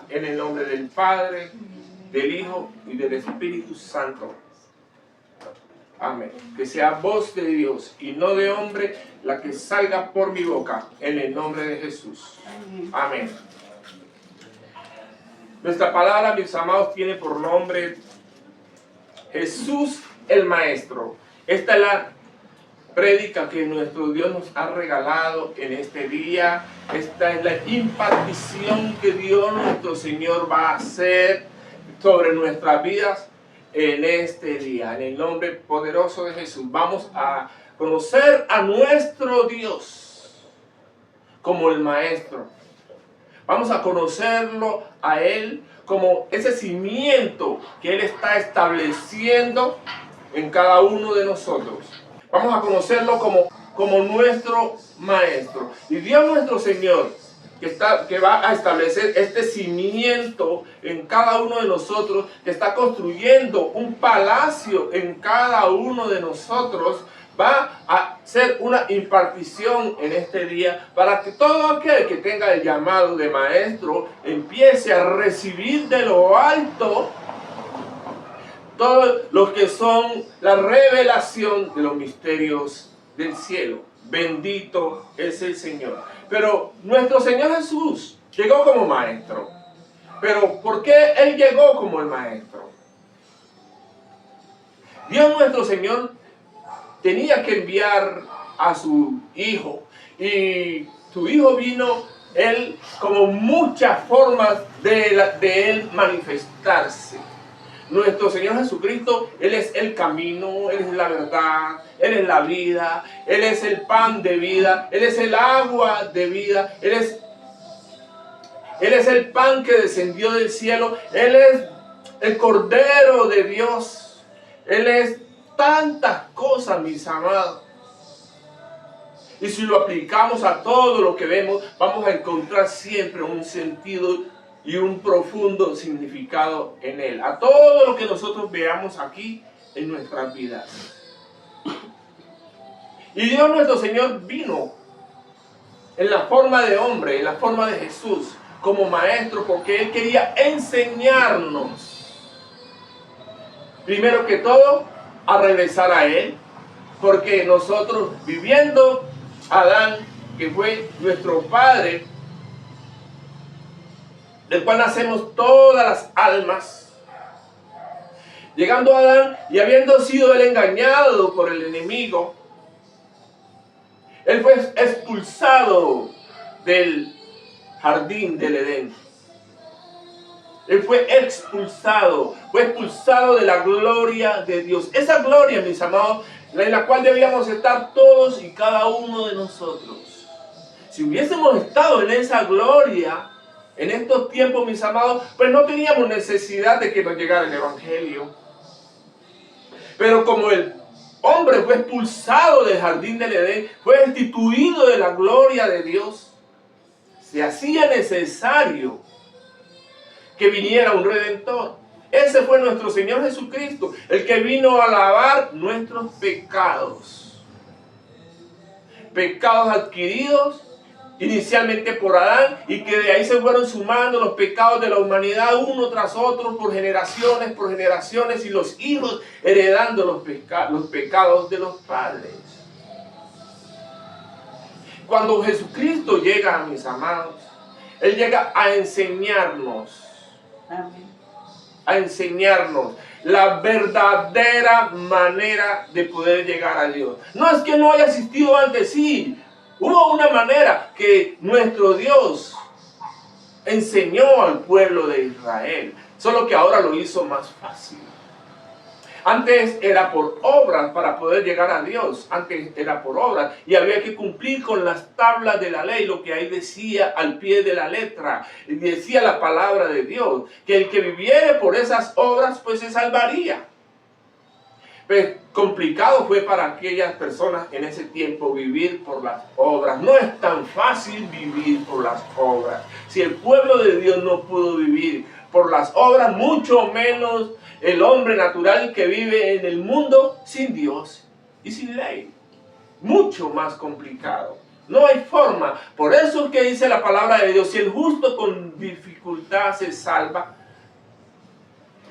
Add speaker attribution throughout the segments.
Speaker 1: en el nombre del Padre, del Hijo y del Espíritu Santo. Amén. Que sea voz de Dios y no de hombre la que salga por mi boca, en el nombre de Jesús. Amén. Nuestra palabra, mis amados, tiene por nombre Jesús el Maestro. Esta es la prédica que nuestro Dios nos ha regalado en este día. Esta es la impartición que Dios nuestro Señor va a hacer sobre nuestras vidas en este día. En el nombre poderoso de Jesús vamos a conocer a nuestro Dios como el Maestro. Vamos a conocerlo a Él como ese cimiento que Él está estableciendo en cada uno de nosotros. Vamos a conocerlo como nuestro Maestro. Y Dios nuestro Señor, que va a establecer este cimiento en cada uno de nosotros, que está construyendo un palacio en cada uno de nosotros, va a hacer una impartición en este día para que todo aquel que tenga el llamado de maestro empiece a recibir de lo alto todos los que son la revelación de los misterios del cielo. Bendito es el Señor. Pero nuestro Señor Jesús llegó como maestro. Pero ¿por qué Él llegó como el maestro? Dios nuestro Señor tenía que enviar a su Hijo. Y su Hijo vino, Él, como muchas formas de Él manifestarse. Nuestro Señor Jesucristo, Él es el camino, Él es la verdad, Él es la vida, Él es el pan de vida, Él es el agua de vida, Él es el pan que descendió del cielo, Él es el Cordero de Dios, Él es tantas cosas, mis amados. Y si lo aplicamos a todo lo que vemos, vamos a encontrar siempre un sentido y un profundo significado en Él. A todo lo que nosotros veamos aquí en nuestras vidas. Y Dios nuestro Señor vino en la forma de hombre, en la forma de Jesús, como maestro, porque Él quería enseñarnos, primero que todo, a regresar a Él, porque nosotros, viviendo Adán, que fue nuestro padre, del cual nacemos todas las almas, llegando a Adán y habiendo sido él engañado por el enemigo, él fue expulsado del jardín del Edén. Él fue expulsado de la gloria de Dios. Esa gloria, mis amados, en la cual debíamos estar todos y cada uno de nosotros. Si hubiésemos estado en esa gloria en estos tiempos, mis amados, pues no teníamos necesidad de que nos llegara el Evangelio. Pero como el hombre fue expulsado del jardín del Edén, fue destituido de la gloria de Dios, se hacía necesario que viniera un Redentor. Ese fue nuestro Señor Jesucristo, el que vino a lavar nuestros pecados. Pecados adquiridos inicialmente por Adán, y que de ahí se fueron sumando los pecados de la humanidad uno tras otro por generaciones, y los hijos heredando los pecados de los padres. Cuando Jesucristo llega, mis amados, Él llega a enseñarnos. Amén. A enseñarnos la verdadera manera de poder llegar a Dios. No es que no haya existido antes, sí. Hubo una manera que nuestro Dios enseñó al pueblo de Israel, solo que ahora lo hizo más fácil. Antes era por obras para poder llegar a Dios, antes era por obras y había que cumplir con las tablas de la ley, lo que ahí decía al pie de la letra, y decía la palabra de Dios, que el que viviere por esas obras pues se salvaría. Pues complicado fue para aquellas personas en ese tiempo vivir por las obras. No es tan fácil vivir por las obras. Si el pueblo de Dios no pudo vivir por las obras, mucho menos el hombre natural que vive en el mundo sin Dios y sin ley. Mucho más complicado. No hay forma. Por eso es que dice la palabra de Dios, si el justo con dificultad se salva,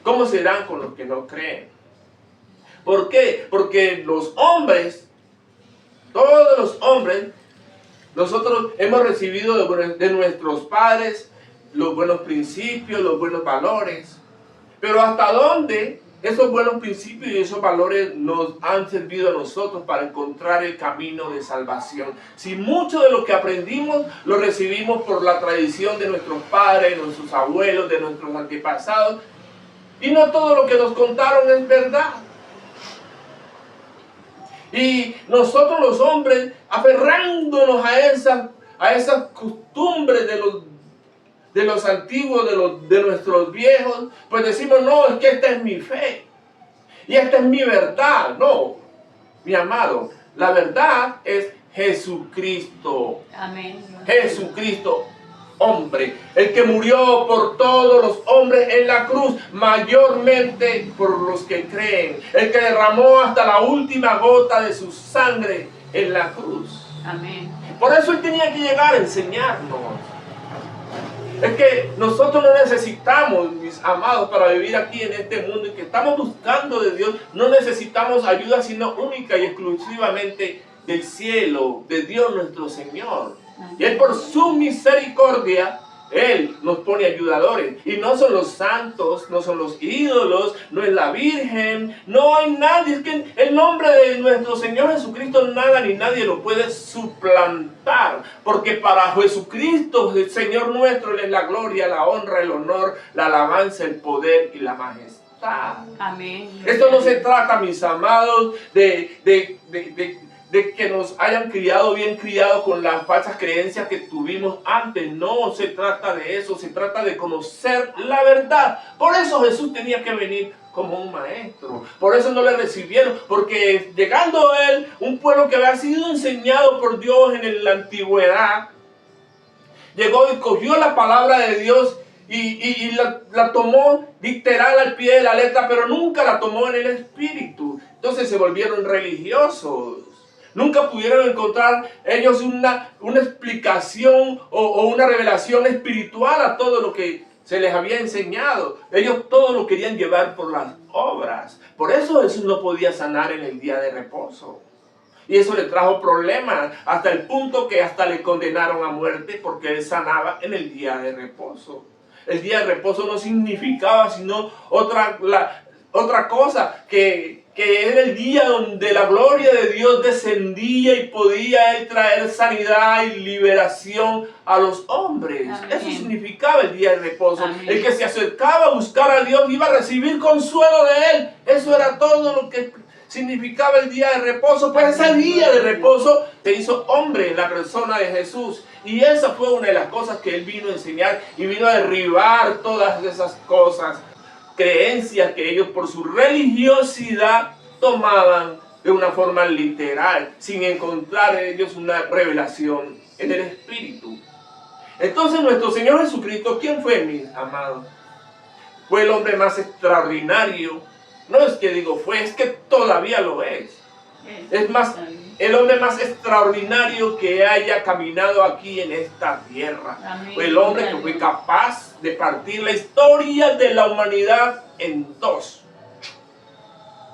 Speaker 1: ¿cómo serán con los que no creen? ¿Por qué? Porque los hombres, todos los hombres, nosotros hemos recibido de nuestros padres los buenos principios, los buenos valores. Pero ¿hasta dónde esos buenos principios y esos valores nos han servido a nosotros para encontrar el camino de salvación? Si mucho de lo que aprendimos lo recibimos por la tradición de nuestros padres, de nuestros abuelos, de nuestros antepasados, y no todo lo que nos contaron es verdad. Y nosotros los hombres, aferrándonos a esas costumbres de los antiguos, de nuestros viejos, pues decimos, no, es que esta es mi fe. Y esta es mi verdad. No, mi amado, la verdad es Jesucristo.
Speaker 2: Amén.
Speaker 1: Jesucristo, hombre, el que murió por todos los hombres en la cruz, mayormente por los que creen, el que derramó hasta la última gota de su sangre en la cruz.
Speaker 2: Amén.
Speaker 1: Por eso Él tenía que llegar a enseñarnos. Es que nosotros no necesitamos, mis amados, para vivir aquí en este mundo y que estamos buscando de Dios, no necesitamos ayuda sino única y exclusivamente del cielo, de Dios nuestro Señor. Y Él por su misericordia, Él nos pone ayudadores. Y no son los santos, no son los ídolos, no es la Virgen, no hay nadie. Es que el nombre de nuestro Señor Jesucristo nada ni nadie lo puede suplantar. Porque para Jesucristo, el Señor nuestro, Él es la gloria, la honra, el honor, la alabanza, el poder y la majestad.
Speaker 2: Amén.
Speaker 1: Esto no se trata, mis amados, de que nos hayan criado bien criados con las falsas creencias que tuvimos antes. No se trata de eso, se trata de conocer la verdad. Por eso Jesús tenía que venir como un maestro. Por eso no le recibieron, porque llegando a Él, un pueblo que había sido enseñado por Dios en la antigüedad, llegó y cogió la palabra de Dios y la tomó literal al pie de la letra, pero nunca la tomó en el espíritu. Entonces se volvieron religiosos. Nunca pudieron encontrar ellos una explicación o una revelación espiritual a todo lo que se les había enseñado. Ellos todo lo querían llevar por las obras. Por eso Jesús no podía sanar en el día de reposo. Y eso le trajo problemas hasta el punto que hasta le condenaron a muerte porque Él sanaba en el día de reposo. El día de reposo no significaba sino otra cosa que era el día donde la gloria de Dios descendía y podía Él traer sanidad y liberación a los hombres.
Speaker 2: Amén.
Speaker 1: Eso significaba el día de reposo.
Speaker 2: Amén.
Speaker 1: El que se acercaba a buscar a Dios iba a recibir consuelo de Él. Eso era todo lo que significaba el día de reposo. Pues ese día de reposo se hizo hombre en la persona de Jesús. Y esa fue una de las cosas que Él vino a enseñar y vino a derribar todas esas cosas, creencias que ellos por su religiosidad tomaban de una forma literal, sin encontrar en ellos una revelación en el Espíritu. Entonces nuestro Señor Jesucristo, ¿quién fue, mis amados? Fue el hombre más extraordinario. No es que digo fue, es que todavía lo es. Es más, el hombre más extraordinario que haya caminado aquí en esta tierra.
Speaker 2: Amén.
Speaker 1: Fue el hombre que fue capaz de partir la historia de la humanidad en dos.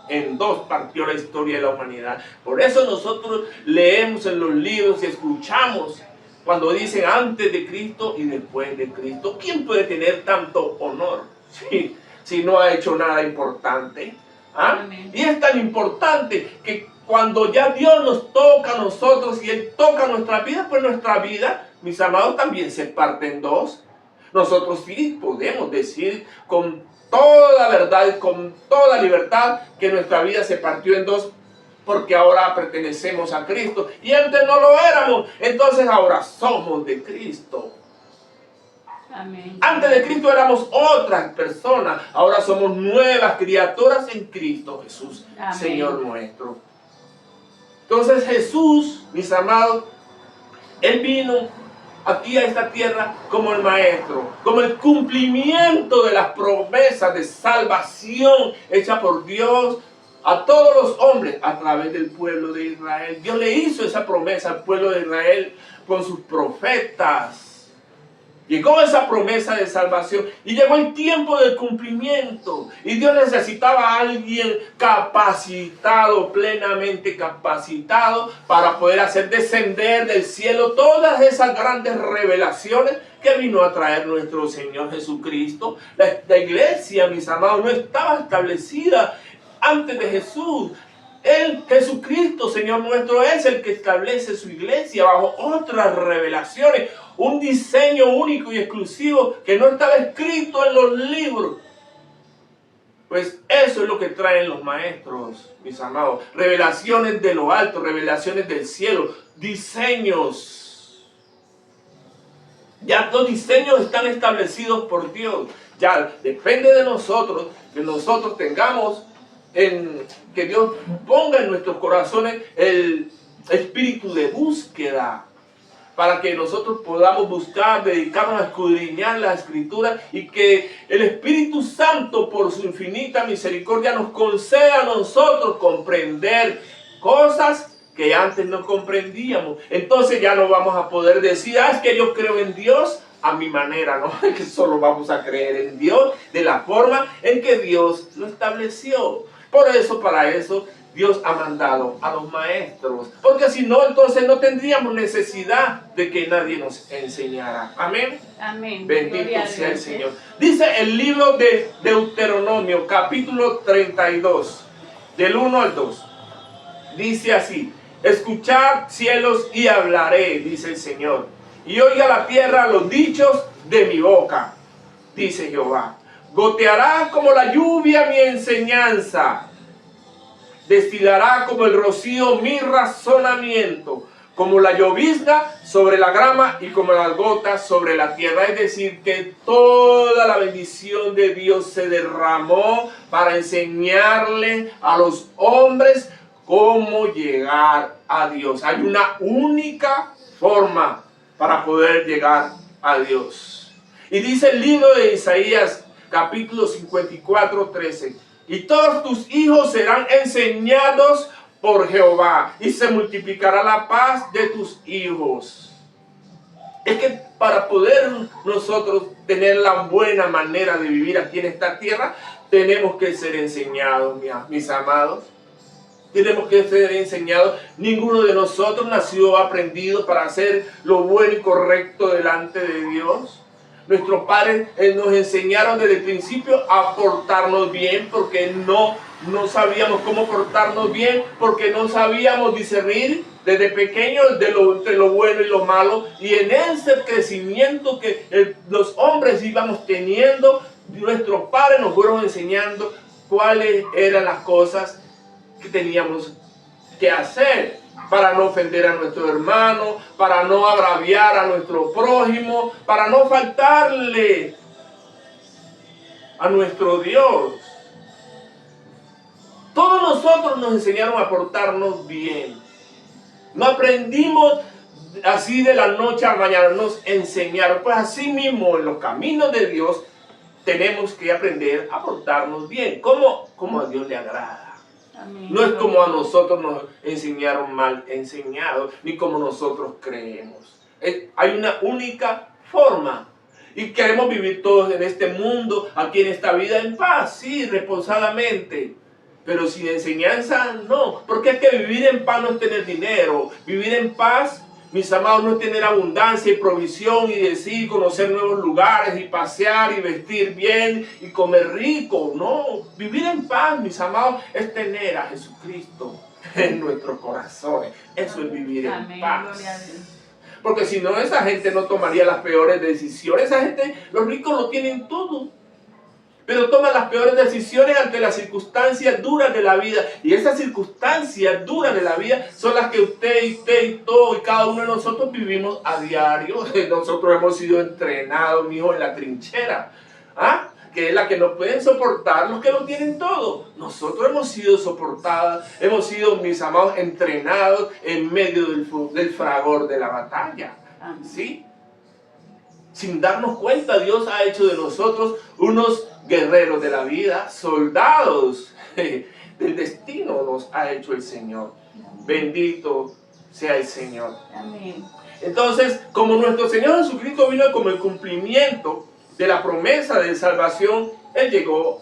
Speaker 1: En dos partió la historia de la humanidad. Por eso nosotros leemos en los libros y escuchamos cuando dicen antes de Cristo y después de Cristo. ¿Quién puede tener tanto honor si no ha hecho nada importante? ¿Ah? Y es tan importante que cuando ya Dios nos toca a nosotros y Él toca nuestra vida, pues nuestra vida, mis amados, también se parte en dos. Nosotros sí podemos decir con toda verdad y con toda libertad que nuestra vida se partió en dos porque ahora pertenecemos a Cristo y antes no lo éramos, entonces ahora somos de Cristo.
Speaker 2: Amén.
Speaker 1: Antes de Cristo éramos otras personas, ahora somos nuevas criaturas en Cristo Jesús,
Speaker 2: Amén.
Speaker 1: Señor nuestro. Entonces Jesús, mis amados, Él vino aquí a esta tierra como el maestro, como el cumplimiento de las promesas de salvación hecha por Dios a todos los hombres a través del pueblo de Israel. Dios le hizo esa promesa al pueblo de Israel con sus profetas. Llegó esa promesa de salvación y llegó el tiempo del cumplimiento. Y Dios necesitaba a alguien capacitado, plenamente capacitado, para poder hacer descender del cielo todas esas grandes revelaciones que vino a traer nuestro Señor Jesucristo. La iglesia, mis amados, no estaba establecida antes de Jesús. Él, Jesucristo, Señor nuestro, es el que establece su iglesia bajo otras revelaciones, un diseño único y exclusivo que no estaba escrito en los libros. Pues eso es lo que traen los maestros, mis amados. Revelaciones de lo alto, revelaciones del cielo, diseños. Ya los diseños están establecidos por Dios. Ya depende de nosotros, que nosotros tengamos que Dios ponga en nuestros corazones el espíritu de búsqueda, para que nosotros podamos buscar, dedicarnos a escudriñar la Escritura, y que el Espíritu Santo, por su infinita misericordia, nos conceda a nosotros comprender cosas que antes no comprendíamos. Entonces ya no vamos a poder decir, es que yo creo en Dios a mi manera, ¿no? Es que solo vamos a creer en Dios de la forma en que Dios lo estableció. Por eso, para eso, Dios ha mandado a los maestros. Porque si no, entonces no tendríamos necesidad de que nadie nos enseñara. Amén.
Speaker 2: Amén.
Speaker 1: Bendito sea el Señor. Dice el libro de Deuteronomio, capítulo 32, del 1 al 2. Dice así: escuchad, cielos, y hablaré, dice el Señor. Y oiga la tierra los dichos de mi boca, dice Jehová. Goteará como la lluvia mi enseñanza, destilará como el rocío mi razonamiento, como la llovizna sobre la grama y como las gotas sobre la tierra. Es decir, que toda la bendición de Dios se derramó para enseñarle a los hombres cómo llegar a Dios. Hay una única forma para poder llegar a Dios. Y dice el libro de Isaías, capítulo 54, 13. Y todos tus hijos serán enseñados por Jehová, y se multiplicará la paz de tus hijos. Es que para poder nosotros tener la buena manera de vivir aquí en esta tierra, tenemos que ser enseñados, mis amados. Tenemos que ser enseñados. Ninguno de nosotros nació aprendido para hacer lo bueno y correcto delante de Dios. Nuestros padres nos enseñaron desde el principio a portarnos bien, porque no sabíamos cómo portarnos bien, porque no sabíamos discernir desde pequeños entre lo bueno y lo malo. Y en ese crecimiento que los hombres íbamos teniendo, nuestros padres nos fueron enseñando cuáles eran las cosas que teníamos que hacer para no ofender a nuestro hermano, para no agraviar a nuestro prójimo, para no faltarle a nuestro Dios. Todos nosotros nos enseñaron a portarnos bien. No aprendimos así de la noche a la mañana, nos enseñaron. Pues así mismo en los caminos de Dios tenemos que aprender a portarnos bien, como a Dios le agrada.
Speaker 2: Amén.
Speaker 1: No es como a nosotros nos enseñaron mal enseñado, ni como nosotros creemos. Hay una única forma. Y queremos vivir todos en este mundo, aquí en esta vida, en paz, sí, reposadamente. Pero sin enseñanza, no. Porque es que vivir en paz no es tener dinero. Vivir en paz, mis amados, no es tener abundancia y provisión y decir, conocer nuevos lugares y pasear y vestir bien y comer rico. No, vivir en paz, mis amados, es tener a Jesucristo en nuestros corazones. Eso es vivir en paz.
Speaker 2: Gloria a Dios.
Speaker 1: Porque si no, esa gente no tomaría las peores decisiones. Esa gente, los ricos lo tienen todo, pero toman las peores decisiones ante las circunstancias duras de la vida. Y esas circunstancias duras de la vida son las que usted y todo y cada uno de nosotros vivimos a diario. Nosotros hemos sido entrenados, mijo, en la trinchera, que es la que no pueden soportar los que lo tienen todo. Nosotros hemos sido soportados, hemos sido, mis amados, entrenados en medio del fragor de la batalla. ¿Sí? Sin darnos cuenta, Dios ha hecho de nosotros unos guerreros de la vida, soldados del destino nos ha hecho el Señor. Bendito sea el Señor.
Speaker 2: Amén.
Speaker 1: Entonces, como nuestro Señor Jesucristo vino como el cumplimiento de la promesa de salvación, Él llegó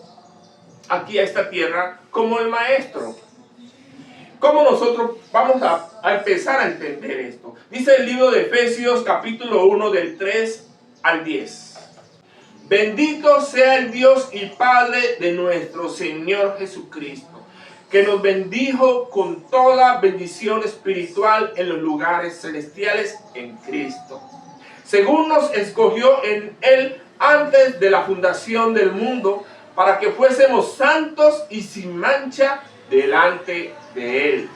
Speaker 1: aquí a esta tierra como el Maestro. ¿Cómo nosotros vamos a empezar a entender esto? Dice el libro de Efesios capítulo 1 del 3 al 10. Bendito sea el Dios y Padre de nuestro Señor Jesucristo, que nos bendijo con toda bendición espiritual en los lugares celestiales en Cristo, según nos escogió en Él antes de la fundación del mundo, para que fuésemos santos y sin mancha delante de Él.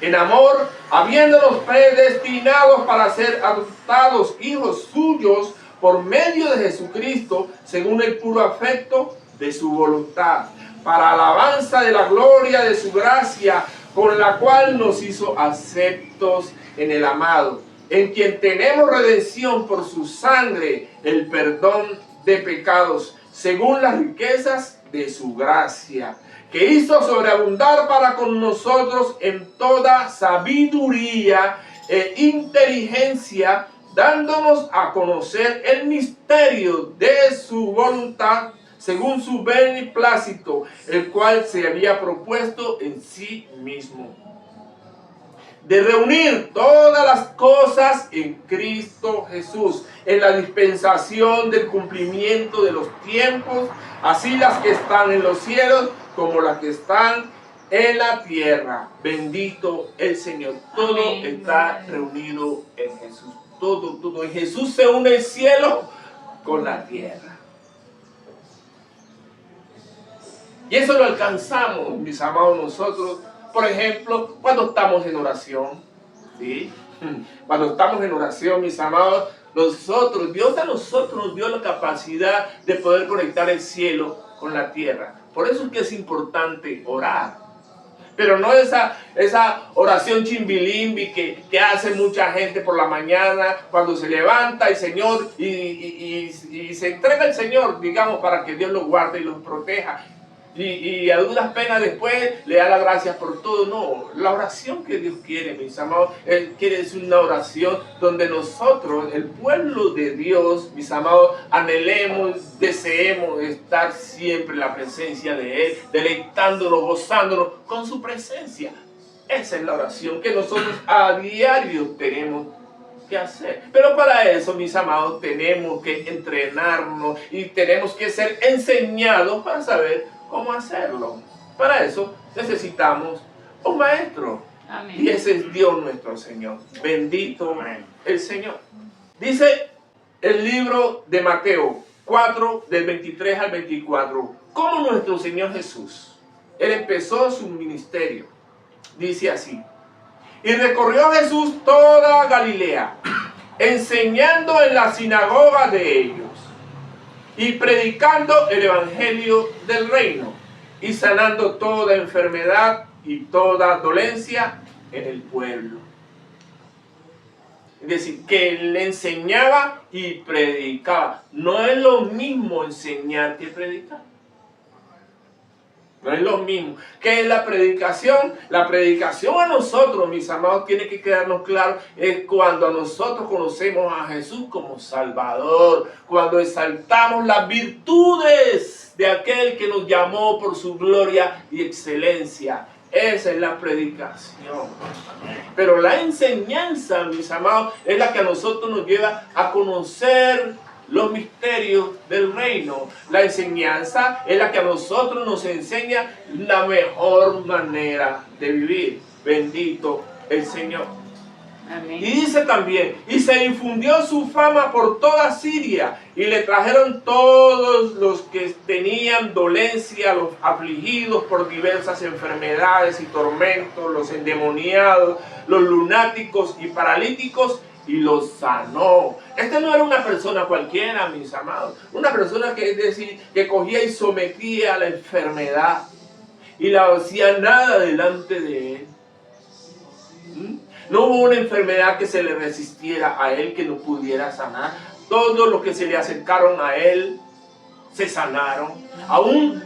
Speaker 1: En amor, habiéndonos predestinados para ser adoptados hijos suyos por medio de Jesucristo, según el puro afecto de su voluntad, para alabanza de la gloria de su gracia, con la cual nos hizo aceptos en el amado, en quien tenemos redención por su sangre, el perdón de pecados, según las riquezas de su gracia, que hizo sobreabundar para con nosotros en toda sabiduría e inteligencia, dándonos a conocer el misterio de su voluntad, según su beneplácito, el cual se había propuesto en sí mismo, de reunir todas las cosas en Cristo Jesús, en la dispensación del cumplimiento de los tiempos, así las que están en los cielos como las que están en la tierra. Bendito el Señor. Todo
Speaker 2: Amén.
Speaker 1: está reunido en Jesús. Todo. En Jesús se une el cielo con la tierra. Y eso lo alcanzamos, mis amados, nosotros, por ejemplo, cuando estamos en oración. ¿Sí? Cuando estamos en oración, mis amados, Dios a nosotros nos dio la capacidad de poder conectar el cielo con la tierra. Por eso es que es importante orar. Pero no esa oración chimbilimbi que hace mucha gente por la mañana cuando se levanta el Señor y se entrega al Señor, digamos, para que Dios los guarde y los proteja. Y a duras penas después le da las gracias por todo. No, la oración que Dios quiere, mis amados, Él quiere es una oración donde nosotros, el pueblo de Dios, mis amados, anhelemos, deseemos estar siempre en la presencia de Él, deleitándonos, gozándonos con su presencia. Esa es la oración que nosotros a diario tenemos que hacer. Pero para eso, mis amados, tenemos que entrenarnos y tenemos que ser enseñados para saber cómo hacerlo. Para eso necesitamos un maestro.
Speaker 2: Amén.
Speaker 1: Y ese es Dios nuestro Señor. Bendito el Señor. Dice el libro de Mateo 4, del 23 al 24, cómo nuestro Señor Jesús, Él empezó su ministerio. Dice así: y recorrió Jesús toda Galilea, enseñando en la sinagoga de ellos, y predicando el evangelio del reino, y sanando toda enfermedad y toda dolencia en el pueblo. Es decir, que él enseñaba y predicaba. No es lo mismo enseñar que predicar. No es lo mismo. ¿Qué es la predicación? La predicación a nosotros, mis amados, tiene que quedarnos claro, es cuando nosotros conocemos a Jesús como Salvador, cuando exaltamos las virtudes de aquel que nos llamó por su gloria y excelencia. Esa es la predicación. Pero la enseñanza, mis amados, es la que a nosotros nos lleva a conocer los misterios del reino. La enseñanza es la que a nosotros nos enseña la mejor manera de vivir. Bendito el Señor.
Speaker 2: Amén.
Speaker 1: Y dice también, y se infundió su fama por toda Siria, y le trajeron todos los que tenían dolencia, los afligidos por diversas enfermedades y tormentos, los endemoniados, los lunáticos y paralíticos, y los sanó. Este no era una persona cualquiera, mis amados. Una persona que, es decir, que cogía y sometía a la enfermedad y la hacía nada delante de él. No hubo una enfermedad que se le resistiera a él que no pudiera sanar. Todos los que se le acercaron a él se sanaron. Aún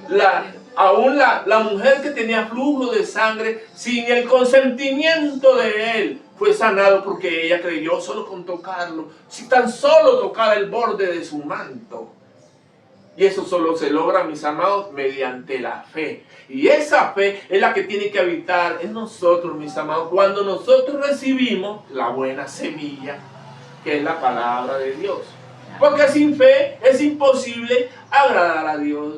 Speaker 1: la mujer que tenía flujo de sangre, sin el consentimiento de él, fue sanado porque ella creyó solo con tocarlo. Si tan solo tocara el borde de su manto. Y eso solo se logra, mis amados, mediante la fe. Y esa fe es la que tiene que habitar en nosotros, mis amados, cuando nosotros recibimos la buena semilla, que es la palabra de Dios. Porque sin fe es imposible agradar a Dios.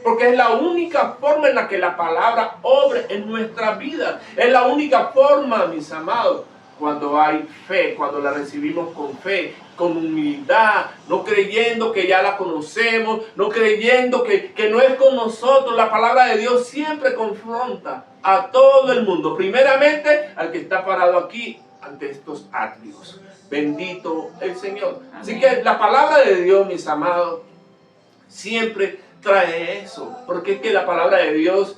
Speaker 1: Porque es la única forma en la que la palabra obra en nuestra vida. Es la única forma, mis amados, cuando hay fe, cuando la recibimos con fe, con humildad, no creyendo que ya la conocemos, no creyendo que no es con nosotros. La palabra de Dios siempre confronta a todo el mundo. Primeramente, al que está parado aquí ante estos atrios. Bendito el Señor. Amén. Así que la palabra de Dios, mis amados, siempre trae eso. Porque es que la palabra de Dios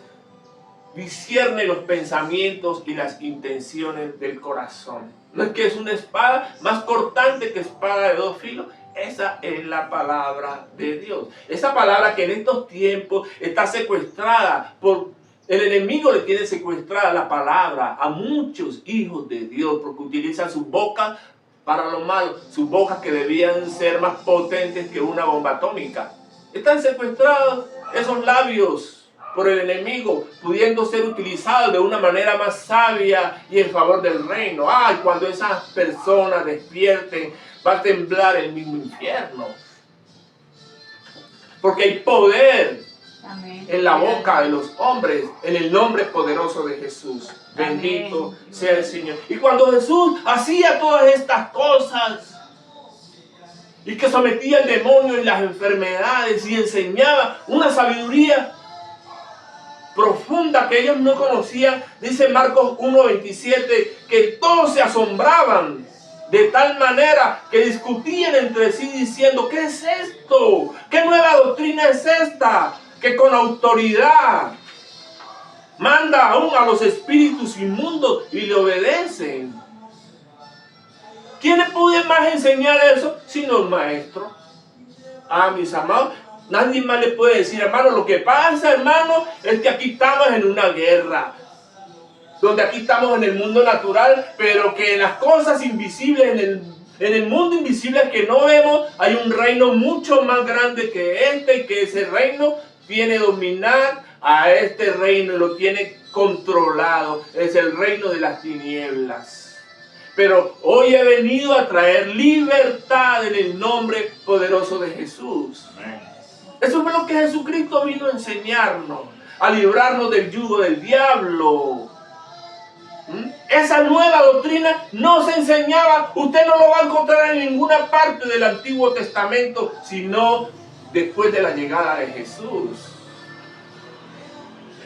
Speaker 1: discierne los pensamientos y las intenciones del corazón. No es que es una espada más cortante que espada de dos filos. Esa es la palabra de Dios. Esa palabra que en estos tiempos está secuestrada por el enemigo. Le tiene secuestrada la palabra a muchos hijos de Dios porque utilizan sus bocas para lo malo. Sus bocas que debían ser más potentes que una bomba atómica. Están secuestrados esos labios por el enemigo, pudiendo ser utilizados de una manera más sabia y en favor del reino. Ay, cuando esas personas despierten, va a temblar el mismo infierno. Porque hay poder
Speaker 2: Amén.
Speaker 1: En la boca de los hombres, en el nombre poderoso de Jesús. Bendito
Speaker 2: Amén.
Speaker 1: sea el Señor. Y cuando Jesús hacía todas estas cosas, y que sometía al demonio y las enfermedades, y enseñaba una sabiduría profunda que ellos no conocían, dice Marcos 1:27, que todos se asombraban de tal manera que discutían entre sí diciendo: ¿qué es esto? ¿Qué nueva doctrina es esta? Que con autoridad manda aún a los espíritus inmundos y le obedecen. ¿Quiénes pueden más enseñar eso sino el maestro? Mis amados, nadie más le puede decir: hermano, lo que pasa, hermano, es que aquí estamos en una guerra. Donde aquí estamos en el mundo natural, pero que en las cosas invisibles, en el mundo invisible que no vemos, hay un reino mucho más grande que este, y que ese reino viene a dominar a este reino y lo tiene controlado. Es el reino de las tinieblas. Pero hoy he venido a traer libertad en el nombre poderoso de Jesús. Eso fue lo que Jesucristo vino a enseñarnos, a librarnos del yugo del diablo. Esa nueva doctrina no se enseñaba, usted no lo va a encontrar en ninguna parte del Antiguo Testamento, sino después de la llegada de Jesús.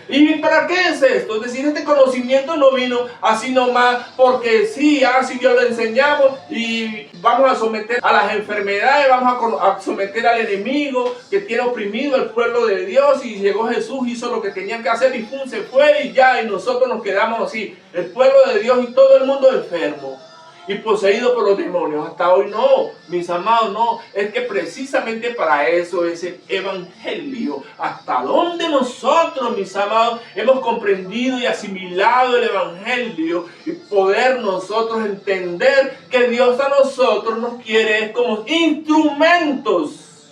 Speaker 1: ¿Y para qué es esto? Es decir, este conocimiento no vino así nomás porque sí, así yo lo enseñamos y vamos a someter a las enfermedades, vamos a someter al enemigo que tiene oprimido el pueblo de Dios, y llegó Jesús, hizo lo que tenían que hacer y pum, se fue y ya, y nosotros nos quedamos así, el pueblo de Dios y todo el mundo enfermo y poseído por los demonios. Hasta hoy no, mis amados, no. Es que precisamente para eso es el evangelio. Hasta donde nosotros, mis amados, hemos comprendido y asimilado el evangelio y poder nosotros entender que Dios a nosotros nos quiere como instrumentos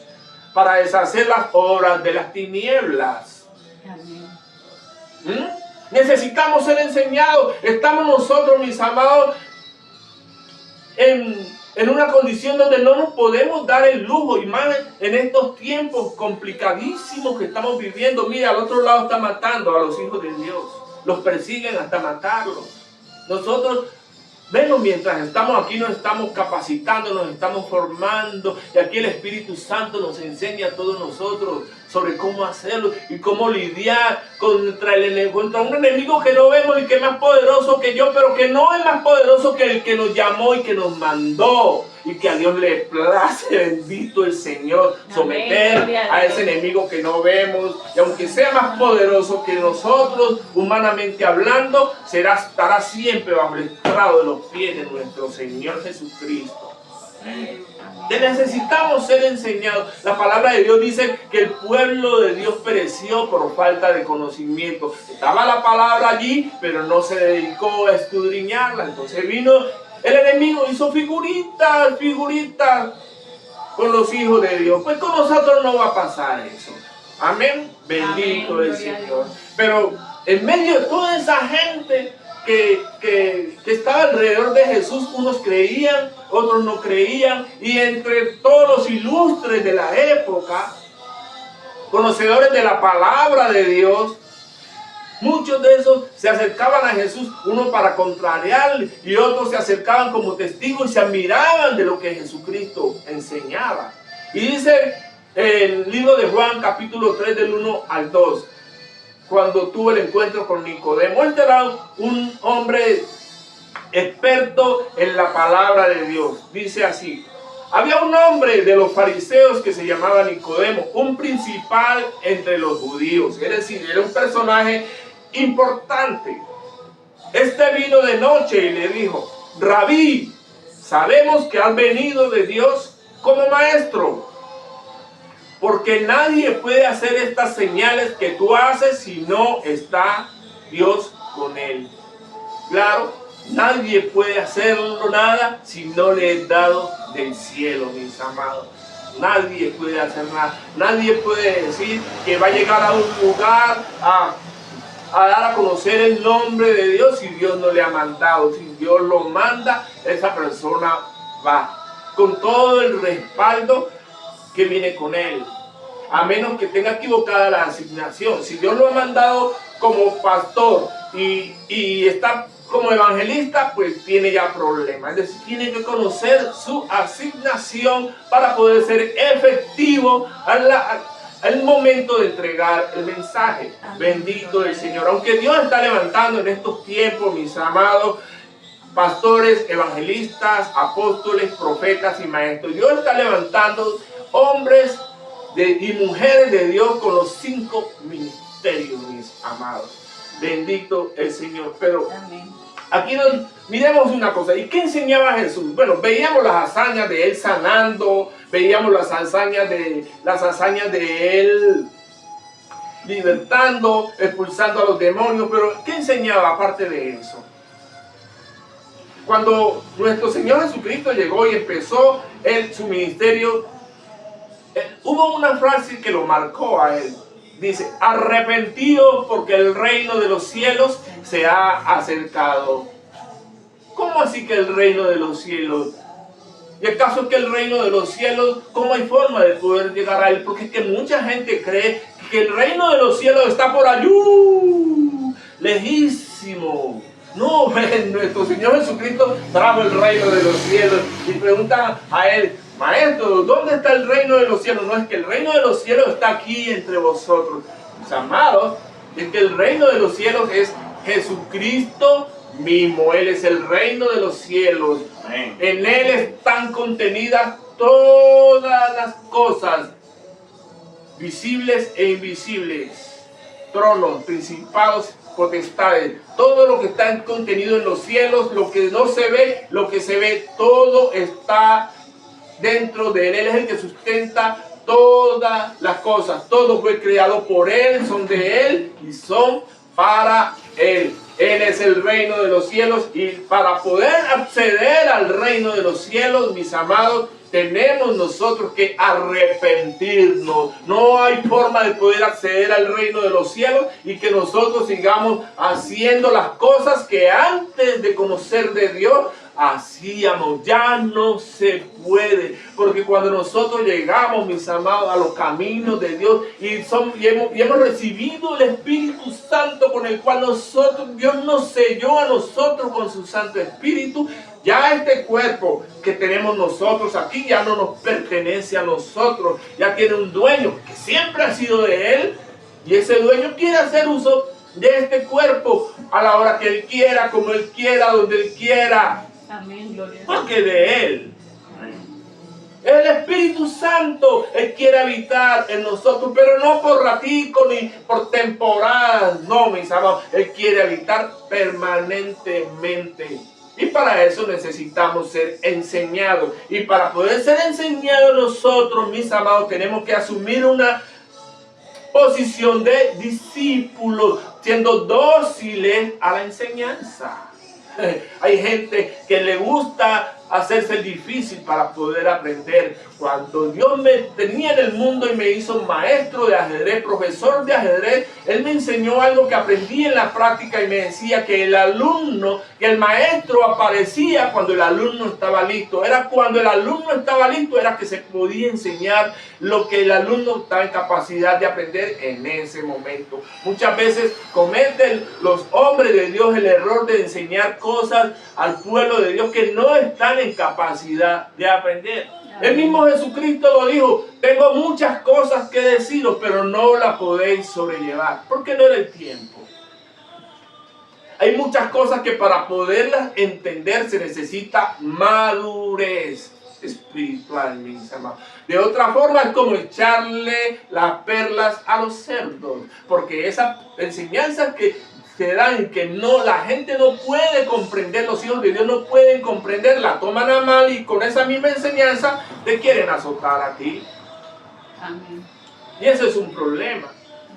Speaker 1: para deshacer las obras de las tinieblas. Necesitamos ser enseñados. Estamos nosotros, mis amados, en una condición donde no nos podemos dar el lujo, y más en estos tiempos complicadísimos que estamos viviendo. Mira, al otro lado está matando a los hijos de Dios, los persiguen hasta matarlos. Nosotros, bueno, mientras estamos aquí nos estamos capacitando, nos estamos formando, y aquí el Espíritu Santo nos enseña a todos nosotros sobre cómo hacerlo y cómo lidiar contra un enemigo que no vemos y que es más poderoso que yo, pero que no es más poderoso que el que nos llamó y que nos mandó, y que a Dios le place, bendito el Señor, someter a ese enemigo que no vemos, y aunque sea más poderoso que nosotros, humanamente hablando, estará siempre bajo el estrado de los pies de nuestro Señor Jesucristo. Que necesitamos ser enseñados. La palabra de Dios dice que el pueblo de Dios pereció por falta de conocimiento. Estaba la palabra allí, pero no se dedicó a escudriñarla. Entonces vino el enemigo, hizo figuritas con los hijos de Dios. Pues con nosotros no va a pasar eso. Amén. Bendito el Señor. Pero en medio de toda esa gente que estaba alrededor de Jesús, unos creían, otros no creían, y entre todos los ilustres de la época, conocedores de la palabra de Dios, muchos de esos se acercaban a Jesús, uno para contrariarle, y otros se acercaban como testigos y se admiraban de lo que Jesucristo enseñaba. Y dice el libro de Juan, capítulo 3, del 1 al 2, cuando tuvo el encuentro con Nicodemo. Este era un hombre experto en la palabra de Dios. Dice así: había un hombre de los fariseos que se llamaba Nicodemo, un principal entre los judíos. Es decir, era un personaje importante. Este vino de noche y le dijo: Rabí, sabemos que has venido de Dios como maestro, porque nadie puede hacer estas señales que tú haces si no está Dios con él. Claro, nadie puede hacerlo nada si no le es dado del cielo, mis amados. Nadie puede hacer nada. Nadie puede decir que va a llegar a un lugar a dar a conocer el nombre de Dios si Dios no le ha mandado. Si Dios lo manda, esa persona va con todo el respaldo que viene con él, a menos que tenga equivocada la asignación. Si Dios lo ha mandado como pastor y está como evangelista, pues tiene ya problemas. Es decir, tiene que conocer su asignación para poder ser efectivo al momento de entregar el mensaje. Amén. Bendito el Señor. Aunque Dios está levantando en estos tiempos, mis amados, pastores, evangelistas, apóstoles, profetas y maestros, Dios está levantando hombres y mujeres de Dios con los 5 ministerios, mis amados. Bendito el Señor. Pero aquí miremos una cosa. ¿Y qué enseñaba Jesús? Bueno, veíamos las hazañas de él sanando, veíamos las hazañas de él libertando, expulsando a los demonios. Pero ¿qué enseñaba aparte de eso? Cuando nuestro Señor Jesucristo llegó y empezó su ministerio, hubo una frase que lo marcó a él. Dice: arrepentidos porque el reino de los cielos se ha acercado. ¿Cómo así que el reino de los cielos? ¿Y acaso es que el reino de los cielos, cómo hay forma de poder llegar a él? Porque es que mucha gente cree que el reino de los cielos está por allí, lejísimo. No, nuestro Señor Jesucristo trajo el reino de los cielos y preguntan a él: maestro, ¿dónde está el reino de los cielos? No, es que el reino de los cielos está aquí entre vosotros. Mis amados, es que el reino de los cielos es Jesucristo mismo. Él es el reino de los cielos. Amén. En Él están contenidas todas las cosas, visibles e invisibles, tronos, principados, potestades, todo lo que está contenido en los cielos, lo que no se ve, lo que se ve, todo está dentro de Él. Él es el que sustenta todas las cosas. Todo fue creado por Él, son de Él y son para Él. Él es el reino de los cielos, y para poder acceder al reino de los cielos, mis amados, tenemos nosotros que arrepentirnos. No hay forma de poder acceder al reino de los cielos y que nosotros sigamos haciendo las cosas que antes de conocer de Dios hacíamos. Ya no se puede, porque cuando nosotros llegamos, mis amados, a los caminos de Dios y hemos recibido el Espíritu Santo, con el cual Dios nos selló a nosotros con su Santo Espíritu, ya este cuerpo que tenemos nosotros aquí ya no nos pertenece a nosotros, ya tiene un dueño que siempre ha sido de Él, y ese dueño quiere hacer uso de este cuerpo a la hora que Él quiera, como Él quiera, donde Él quiera.
Speaker 2: Amén, gloria a Dios.
Speaker 1: Porque de Él. El Espíritu Santo, Él quiere habitar en nosotros, pero no por ratico ni por temporadas. No, mis amados, Él quiere habitar permanentemente. Y para eso necesitamos ser enseñados. Y para poder ser enseñados nosotros, mis amados, tenemos que asumir una posición de discípulos, siendo dóciles a la enseñanza. Hay gente que le gusta hacerse el difícil para poder aprender. Cuando Dios me tenía en el mundo y me hizo maestro de ajedrez, profesor de ajedrez, Él me enseñó algo que aprendí en la práctica y me decía que el maestro aparecía cuando el alumno estaba listo. Era cuando el alumno estaba listo, era que se podía enseñar lo que el alumno estaba en capacidad de aprender en ese momento. Muchas veces cometen los hombres de Dios el error de enseñar cosas al pueblo de Dios que no están en capacidad de aprender. El mismo Jesucristo lo dijo: tengo muchas cosas que deciros, pero no las podéis sobrellevar, porque no era el tiempo. Hay muchas cosas que para poderlas entender se necesita madurez espiritual, mis amados. De otra forma es como echarle las perlas a los cerdos, porque esas enseñanzas que se dan, que la gente no puede comprender, los hijos de Dios no pueden comprender, la toman a mal y con esa misma enseñanza te quieren azotar a ti.
Speaker 2: Amén.
Speaker 1: Y eso es un problema.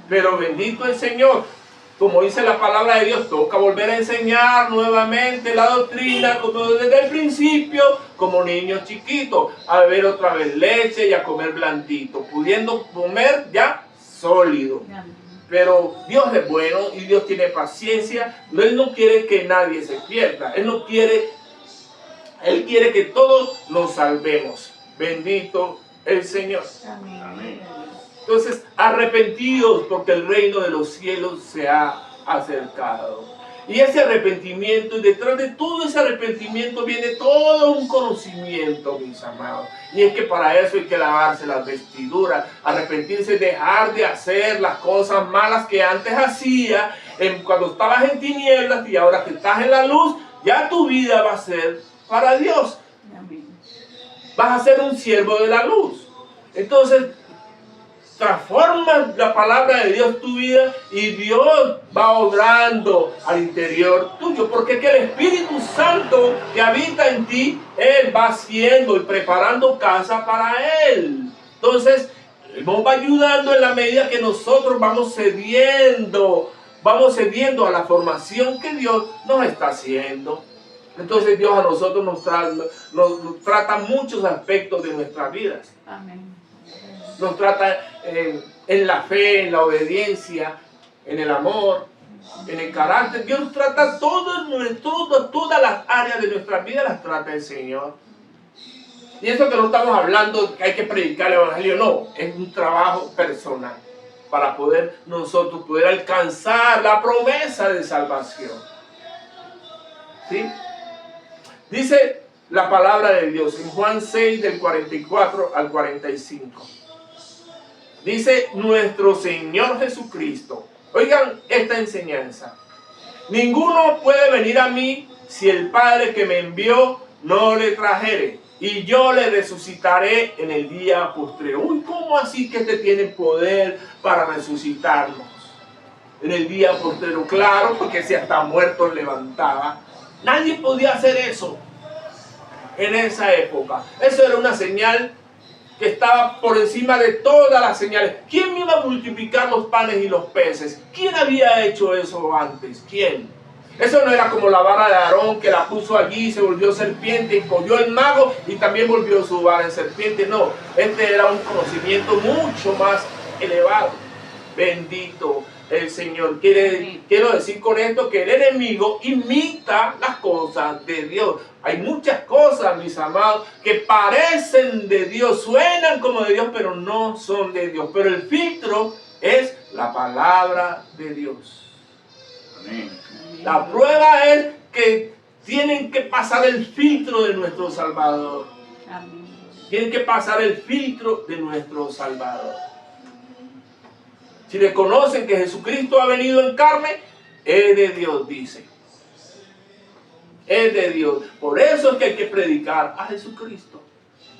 Speaker 1: Pero bendito el Señor, como dice la palabra de Dios, toca volver a enseñar nuevamente la doctrina, como desde el principio, como niños chiquitos, a beber otra vez leche y a comer blandito, pudiendo comer ya sólido.
Speaker 2: Amén.
Speaker 1: Pero Dios es bueno y Dios tiene paciencia. Él no quiere que nadie se pierda. Él quiere que todos nos salvemos. Bendito el Señor.
Speaker 2: Amén.
Speaker 1: Entonces, arrepentidos porque el reino de los cielos se ha acercado. Y ese arrepentimiento, y detrás de todo ese arrepentimiento viene todo un conocimiento, mis amados. Y es que para eso hay que lavarse las vestiduras, arrepentirse, dejar de hacer las cosas malas que antes hacía, cuando estabas en tinieblas, y ahora que estás en la luz, ya tu vida va a ser para Dios.
Speaker 2: Amén.
Speaker 1: Vas a ser un siervo de la luz. Entonces, transforma la palabra de Dios tu vida y Dios va obrando al interior tuyo, porque es que el Espíritu Santo que habita en ti, Él va haciendo y preparando casa para Él. Entonces, Él nos va ayudando en la medida que nosotros vamos cediendo a la formación que Dios nos está haciendo. Entonces Dios a nosotros nos trata muchos aspectos de nuestras vidas.
Speaker 2: Amén.
Speaker 1: Nos trata en la fe, en la obediencia, en el amor, en el carácter. Dios nos trata todas las áreas de nuestra vida, las trata el Señor. Y eso que no estamos hablando que hay que predicar el Evangelio, no, es un trabajo personal para nosotros poder alcanzar la promesa de salvación. ¿Sí? Dice la palabra de Dios en Juan 6 del 44 al 45. Dice nuestro Señor Jesucristo. Oigan esta enseñanza. Ninguno puede venir a mí si el Padre que me envió no le trajere, y yo le resucitaré en el día postrero. Uy, ¿cómo así que este tiene poder para resucitarnos en el día postrero? Claro, porque si hasta muertos levantaba. Nadie podía hacer eso en esa época. Eso era una señal que estaba por encima de todas las señales. ¿Quién iba a multiplicar los panes y los peces? ¿Quién había hecho eso antes? ¿Quién? Eso no era como la vara de Aarón, que la puso allí y se volvió serpiente y cogió el mago y también volvió su vara en serpiente. No, este era un conocimiento mucho más elevado. Bendito el Señor. Quiero decir con esto que el enemigo imita las cosas de Dios. Hay muchas cosas, mis amados, que parecen de Dios, suenan como de Dios, pero no son de Dios. Pero el filtro es la palabra de Dios.
Speaker 3: Amén.
Speaker 1: La prueba es que tienen que pasar el filtro de nuestro Salvador.
Speaker 2: Amén.
Speaker 1: Tienen que pasar el filtro de nuestro Salvador. Si reconocen que Jesucristo ha venido en carne, es de Dios, dice. Es de Dios. Por eso es que hay que predicar a Jesucristo.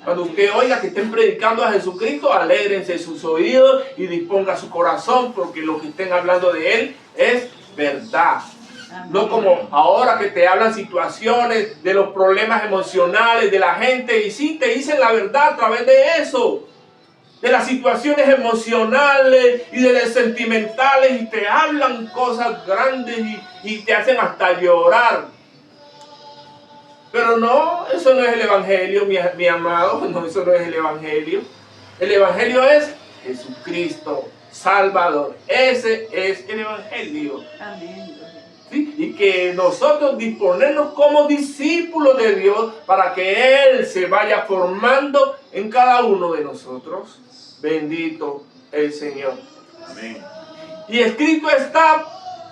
Speaker 1: Cuando usted oiga que estén predicando a Jesucristo, alégrense sus oídos y disponga su corazón, porque lo que estén hablando de Él es verdad.
Speaker 2: Amén.
Speaker 1: No como ahora que te hablan situaciones de los problemas emocionales de la gente. Y sí, te dicen la verdad a través de eso. De las situaciones emocionales y de las sentimentales. Y te hablan cosas grandes y te hacen hasta llorar. Pero no, eso no es el evangelio, mi amado. No, eso no es el evangelio. El evangelio es Jesucristo, Salvador. Ese es el evangelio.
Speaker 2: Amén.
Speaker 1: ¿Sí? Y que nosotros disponernos como discípulos de Dios para que Él se vaya formando en cada uno de nosotros. Bendito el Señor.
Speaker 3: Amén.
Speaker 1: Y escrito está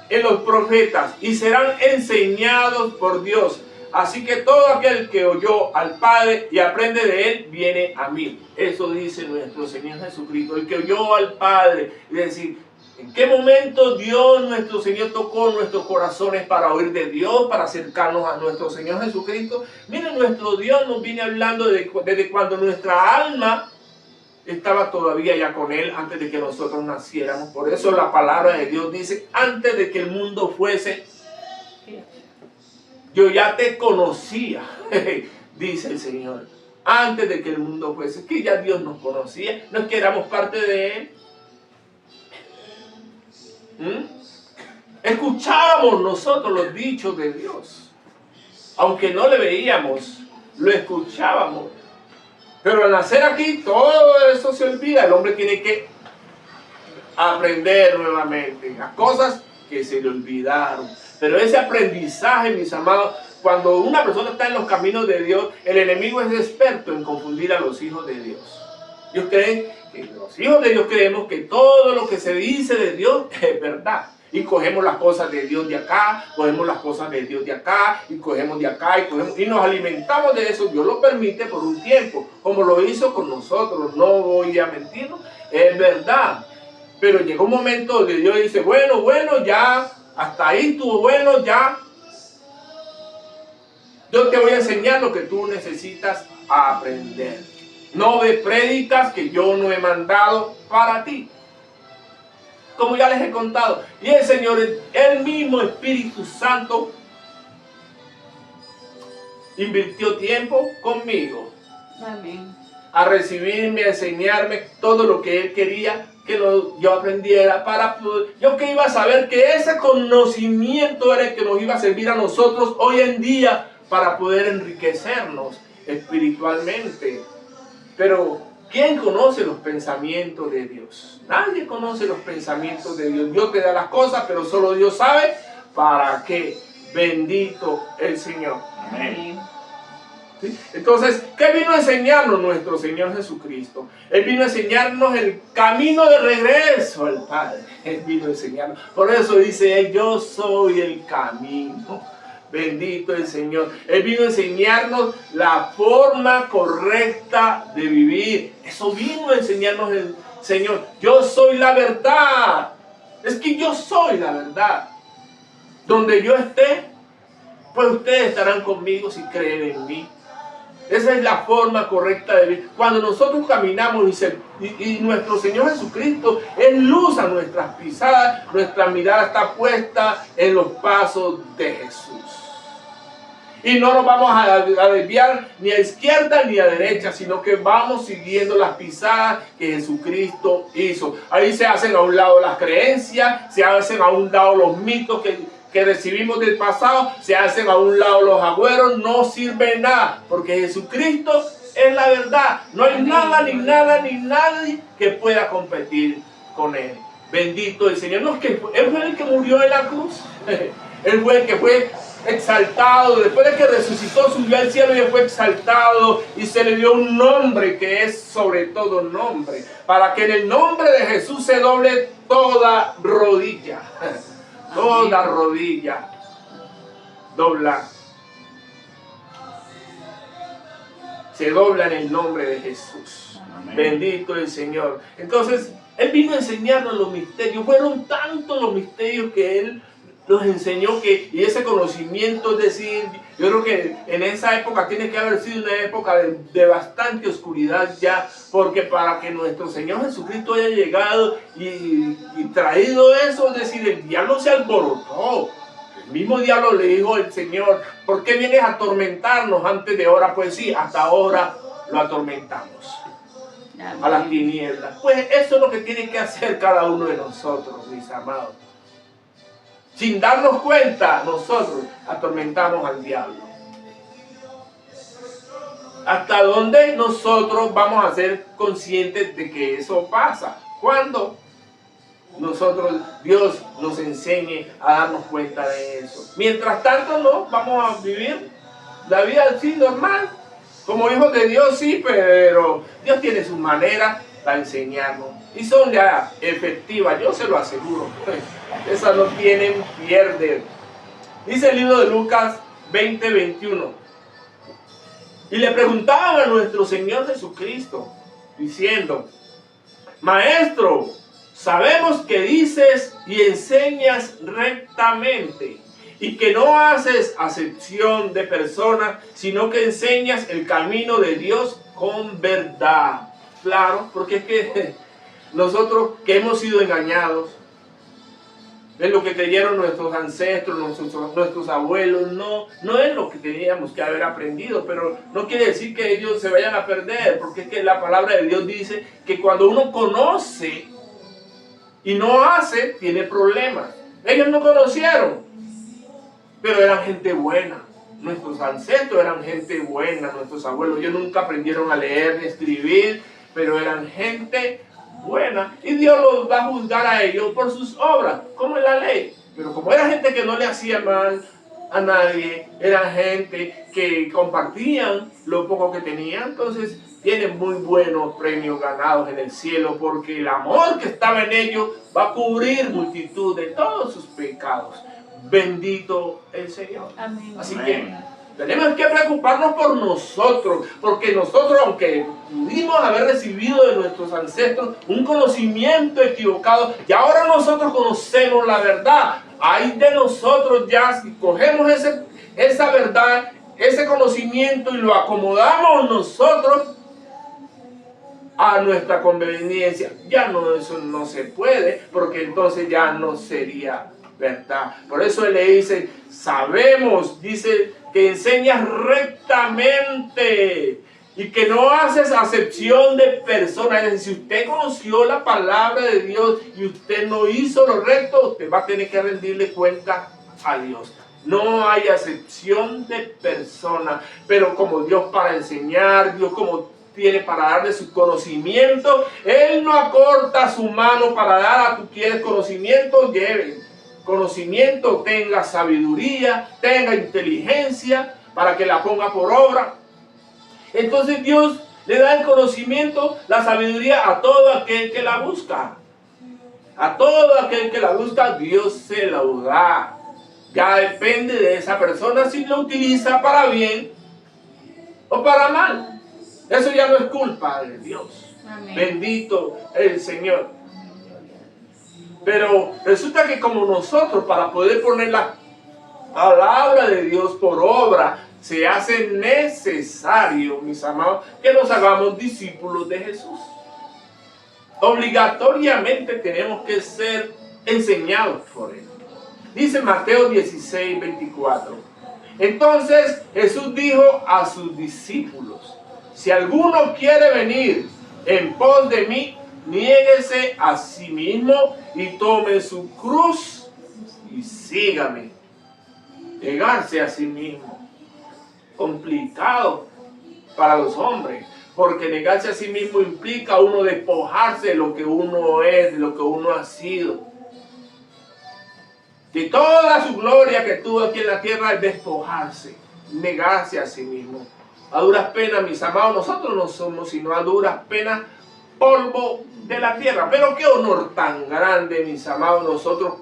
Speaker 1: en los profetas y serán enseñados por Dios. Así que todo aquel que oyó al Padre y aprende de Él, viene a mí. Eso dice nuestro Señor Jesucristo. El que oyó al Padre, es decir, ¿en qué momento Dios, nuestro Señor, tocó nuestros corazones para oír de Dios, para acercarnos a nuestro Señor Jesucristo? Miren, nuestro Dios nos viene hablando desde cuando nuestra alma estaba todavía ya con Él, antes de que nosotros naciéramos. Por eso la palabra de Dios dice, antes de que el mundo fuese, yo ya te conocía, dice el Señor. Antes de que el mundo fuese, que ya Dios nos conocía, no es que éramos parte de Él. Escuchábamos nosotros los dichos de Dios, aunque no le veíamos, lo escuchábamos. Pero al nacer aquí, todo eso se olvida. El hombre tiene que aprender nuevamente las cosas que se le olvidaron. Pero ese aprendizaje, mis amados, cuando una persona está en los caminos de Dios, el enemigo es experto en confundir a los hijos de Dios. Ellos creen que los hijos de Dios creemos que todo lo que se dice de Dios es verdad. Y cogemos las cosas de Dios de acá, cogemos las cosas de Dios de acá, y cogemos de acá, y nos alimentamos de eso. Dios lo permite por un tiempo, como lo hizo con nosotros. No voy a mentir, es verdad. Pero llegó un momento donde Dios dice, bueno, ya, hasta ahí estuvo bueno, ya. Yo te voy a enseñar lo que tú necesitas aprender. No de prédicas que yo no he mandado para ti. Como ya les he contado. Y el Señor, el mismo Espíritu Santo, invirtió tiempo conmigo.
Speaker 2: Amén.
Speaker 1: A recibirme, a enseñarme todo lo que Él quería que yo aprendiera. Para poder, yo que iba a saber que ese conocimiento era el que nos iba a servir a nosotros hoy en día para poder enriquecernos espiritualmente. Pero ¿quién conoce los pensamientos de Dios? Nadie conoce los pensamientos de Dios. Dios te da las cosas, pero solo Dios sabe para qué. Bendito el Señor.
Speaker 2: Amén.
Speaker 1: ¿Sí? Entonces, ¿qué vino a enseñarnos nuestro Señor Jesucristo? Él vino a enseñarnos el camino de regreso al Padre. Él vino a enseñarnos. Por eso dice Él, yo soy el camino. Bendito el Señor. Él vino a enseñarnos la forma correcta de vivir. Eso vino a enseñarnos el Señor. Yo soy la verdad. Es que yo soy la verdad. Donde yo esté, pues ustedes estarán conmigo si creen en mí. Esa es la forma correcta de vivir. Cuando nosotros caminamos y nuestro Señor Jesucristo es luz a nuestras pisadas, nuestra mirada está puesta en los pasos de Jesús. Y no nos vamos a desviar ni a izquierda ni a derecha, sino que vamos siguiendo las pisadas que Jesucristo hizo. Ahí se hacen a un lado las creencias, se hacen a un lado los mitos que recibimos del pasado, se hacen a un lado los agüeros, no sirve nada, porque Jesucristo es la verdad. No hay nada, ni nadie que pueda competir con Él. Bendito el Señor. No, es que Él fue el que murió en la cruz. Él fue el que fue exaltado, después de que resucitó, subió al cielo y fue exaltado y se le dio un nombre que es sobre todo nombre, para que en el nombre de Jesús se doble toda rodilla. Toda rodilla dobla. Se dobla en el nombre de Jesús.
Speaker 3: Amén.
Speaker 1: Bendito el Señor. Entonces, Él vino a enseñarnos los misterios. Fueron tantos los misterios que Él nos enseñó y ese conocimiento, es decir, yo creo que en esa época tiene que haber sido una época de bastante oscuridad ya, porque para que nuestro Señor Jesucristo haya llegado y traído eso, es decir, el diablo se alborotó. El mismo diablo le dijo al Señor, ¿por qué vienes a atormentarnos antes de hora? Pues sí, hasta ahora lo atormentamos. A las tinieblas. Pues eso es lo que tiene que hacer cada uno de nosotros, mis amados. Sin darnos cuenta, nosotros atormentamos al diablo. ¿Hasta dónde nosotros vamos a ser conscientes de que eso pasa? ¿Cuándo? Dios nos enseñe a darnos cuenta de eso. Mientras tanto, no, vamos a vivir la vida así normal. Como hijos de Dios, sí, pero Dios tiene su manera para enseñarnos. Y son ya efectivas, yo se lo aseguro. Esas no tienen pierde. Dice el libro de Lucas 20:21. Y le preguntaban a nuestro Señor Jesucristo, diciendo, Maestro, sabemos que dices y enseñas rectamente, y que no haces acepción de personas, sino que enseñas el camino de Dios con verdad. Claro, porque es que nosotros que hemos sido engañados, es lo que creyeron nuestros ancestros, nuestros abuelos, no es lo que teníamos que haber aprendido, pero no quiere decir que ellos se vayan a perder, porque es que la palabra de Dios dice que cuando uno conoce y no hace, tiene problemas. Ellos no conocieron, pero eran gente buena. Nuestros ancestros eran gente buena, nuestros abuelos. Ellos nunca aprendieron a leer ni escribir, pero eran gente buena. Y Dios los va a juzgar a ellos por sus obras, como en la ley. Pero como era gente que no le hacía mal a nadie, era gente que compartían lo poco que tenían, entonces tienen muy buenos premios ganados en el cielo, porque el amor que estaba en ellos va a cubrir multitud de todos sus pecados. Bendito el Señor.
Speaker 2: Amén.
Speaker 1: Así que tenemos que preocuparnos por nosotros, porque nosotros, aunque pudimos haber recibido de nuestros ancestros un conocimiento equivocado, y ahora nosotros conocemos la verdad. Hay de nosotros ya, si cogemos esa verdad, ese conocimiento y lo acomodamos nosotros a nuestra conveniencia, ya no, eso no se puede, porque entonces ya no sería verdad. Por eso él le dice, sabemos, dice, que enseñas rectamente y que no haces acepción de personas. Es decir, si usted conoció la palabra de Dios y usted no hizo lo recto, usted va a tener que rendirle cuenta a Dios. No hay acepción de personas, pero como Dios para enseñar, Dios como tiene para darle su conocimiento, Él no acorta su mano para dar a tú quieres conocimiento, lleve conocimiento, tenga sabiduría, tenga inteligencia para que la ponga por obra. Entonces Dios le da el conocimiento, la sabiduría a todo aquel que la busca. A todo aquel que la busca, Dios se la da. Ya depende de esa persona si lo utiliza para bien o para mal. Eso ya no es culpa de Dios.
Speaker 2: Amén.
Speaker 1: Bendito el Señor. Pero resulta que como nosotros, para poder poner la palabra de Dios por obra, se hace necesario, mis amados, que nos hagamos discípulos de Jesús. Obligatoriamente tenemos que ser enseñados por Él. Dice Mateo 16:24. Entonces Jesús dijo a sus discípulos, si alguno quiere venir en pos de mí, niéguese a sí mismo y tome su cruz y sígame. Negarse a sí mismo. Complicado para los hombres, porque negarse a sí mismo implica uno despojarse de lo que uno es, de lo que uno ha sido. De toda su gloria que tuvo aquí en la tierra es despojarse, negarse a sí mismo. A duras penas, mis amados, nosotros no somos sino a duras penas polvo de la tierra. Pero qué honor tan grande, mis amados, nosotros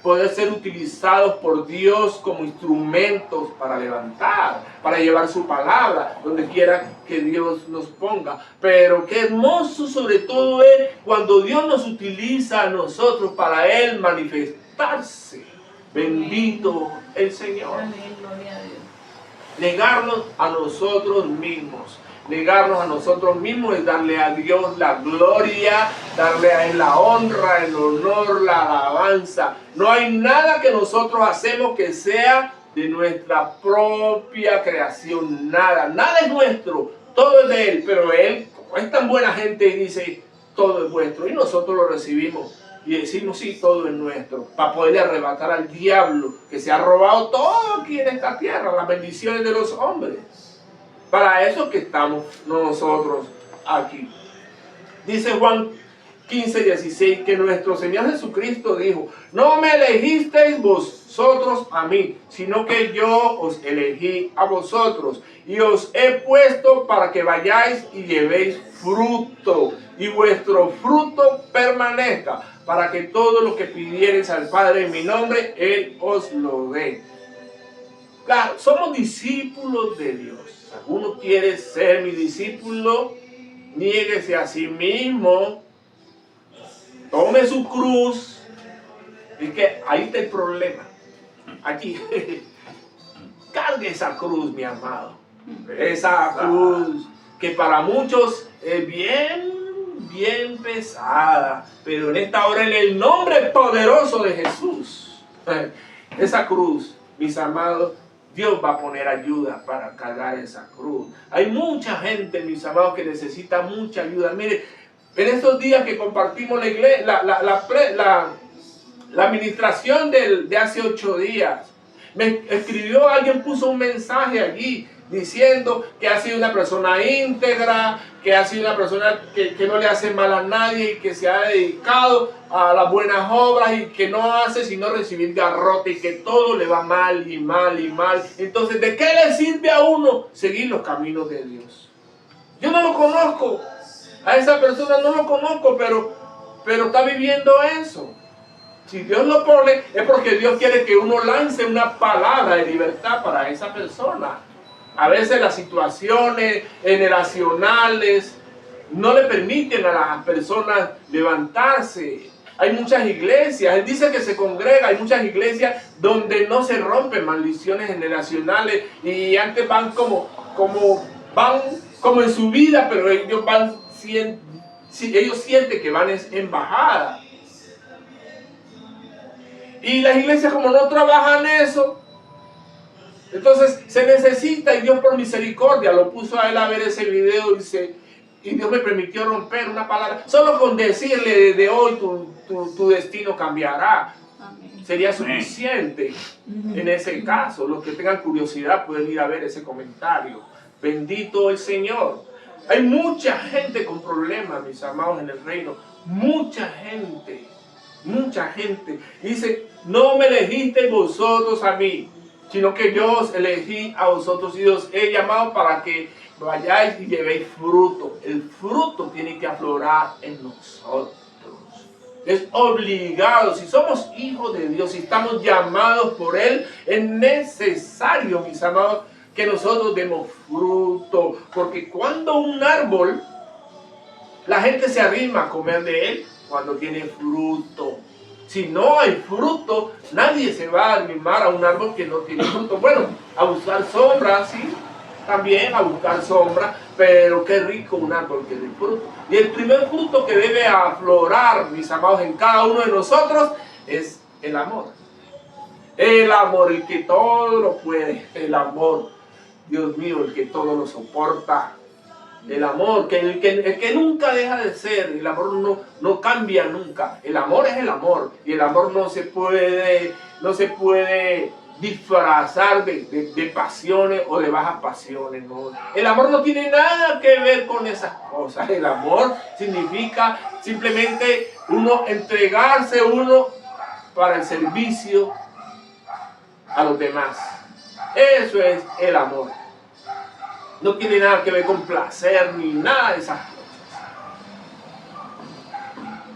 Speaker 1: poder ser utilizados por Dios como instrumentos para levantar, para llevar su palabra donde quiera que Dios nos ponga. Pero qué hermoso sobre todo es cuando Dios nos utiliza a nosotros para Él manifestarse. Bendito el Señor.
Speaker 2: Amén, gloria a Dios.
Speaker 1: Negarnos a nosotros mismos. negarnos a nosotros mismos, es darle a Dios la gloria, darle a Él la honra, el honor, la alabanza. No hay nada que nosotros hacemos que sea de nuestra propia creación, nada es nuestro, todo es de Él, pero Él, como es tan buena gente, dice, todo es vuestro, y nosotros lo recibimos. Y decimos, sí, todo es nuestro, para poderle arrebatar al diablo que se ha robado todo aquí en esta tierra, las bendiciones de los hombres. Para eso que estamos nosotros aquí. Dice Juan 15:16, que nuestro Señor Jesucristo dijo, no me elegisteis vosotros a mí, sino que yo os elegí a vosotros, y os he puesto para que vayáis y llevéis fruto, y vuestro fruto permanezca, para que todo lo que pidiereis al Padre en mi nombre, Él os lo dé. Claro, somos discípulos de Dios. Si alguno quiere ser mi discípulo, niéguese a sí mismo, tome su cruz. Es que ahí está el problema. Aquí, cargue esa cruz, mi amado. Esa cruz que para muchos es bien pesada, pero en esta hora, en el nombre poderoso de Jesús, esa cruz, mis amados, Dios va a poner ayuda para cargar esa cruz. Hay mucha gente, mis amados, que necesita mucha ayuda. Mire, en estos días que compartimos la iglesia, la administración de hace 8 días, me escribió, alguien puso un mensaje allí diciendo que ha sido una persona íntegra, que ha sido una persona que no le hace mal a nadie y que se ha dedicado a las buenas obras y que no hace sino recibir garrote y que todo le va mal y mal y mal. Entonces, ¿de qué le sirve a uno seguir los caminos de Dios? Yo no lo conozco, a esa persona no lo conozco, pero está viviendo eso. Si Dios lo pone es porque Dios quiere que uno lance una palabra de libertad para esa persona. A veces las situaciones generacionales no le permiten a las personas levantarse. Hay muchas iglesias, él dice que se congrega, hay muchas iglesias donde no se rompen maldiciones generacionales y antes van como en su vida, pero ellos sienten que van en bajada. Y las iglesias como no trabajan eso, entonces se necesita, y Dios por misericordia lo puso a él a ver ese video, y Dios me permitió romper una palabra. Solo con decirle desde hoy tu destino cambiará. Amén. Sería suficiente. Amén. En ese caso, los que tengan curiosidad pueden ir a ver ese comentario. Bendito el Señor. Hay mucha gente con problemas, mis amados, en el reino. Mucha gente. Dice, no me elegisteis vosotros a mí, sino que yo os elegí a vosotros y os he llamado para que vayáis y llevéis fruto. El fruto tiene que aflorar en nosotros. Es obligado. Si somos hijos de Dios, si estamos llamados por Él, es necesario, mis amados, que nosotros demos fruto. Porque cuando un árbol, la gente se arrima a comer de él cuando tiene fruto. Si no hay fruto, nadie se va a arrimar a un árbol que no tiene fruto. Bueno, a buscar sombra, sí, también a buscar sombra, pero qué rico un árbol que dé fruto. Y el primer fruto que debe aflorar, mis amados, en cada uno de nosotros es el amor. El amor, el que todo lo puede, el amor, Dios mío, el que todo lo soporta. El amor, el que nunca deja de ser, el amor no cambia nunca. El amor es el amor y el amor no se puede disfrazar de pasiones o de bajas pasiones. No. El amor no tiene nada que ver con esas cosas. El amor significa simplemente entregarse para el servicio a los demás. Eso es el amor. No tiene nada que ver con placer ni nada de esas cosas.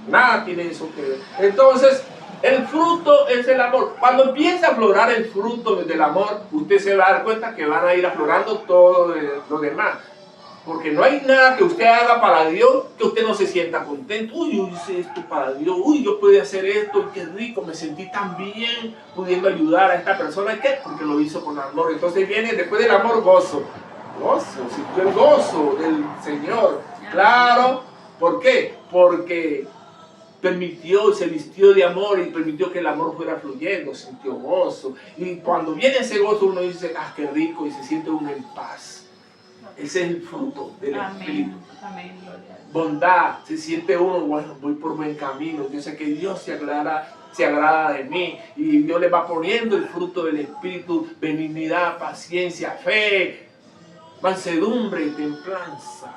Speaker 1: Nada tiene eso que ver. Entonces, el fruto es el amor. Cuando empieza a aflorar el fruto del amor, usted se va a dar cuenta que van a ir aflorando todo lo demás. Porque no hay nada que usted haga para Dios que usted no se sienta contento. Uy, yo hice esto para Dios. Uy, yo pude hacer esto. Qué rico, me sentí tan bien pudiendo ayudar a esta persona. ¿Qué? Porque lo hizo con amor. Entonces viene después del amor gozo. Gozo, sintió el gozo del Señor. Claro, ¿por qué? Porque permitió, se vistió de amor y permitió que el amor fuera fluyendo, sintió gozo. Y cuando viene ese gozo uno dice, ah, qué rico, y se siente uno en paz. Ese es el fruto del Espíritu.
Speaker 2: Amén. Gloria a Dios.
Speaker 1: Bondad, se siente uno, bueno, voy por buen camino, yo sé que Dios se agrada de mí, y Dios le va poniendo el fruto del Espíritu, benignidad, paciencia, fe, mansedumbre y templanza.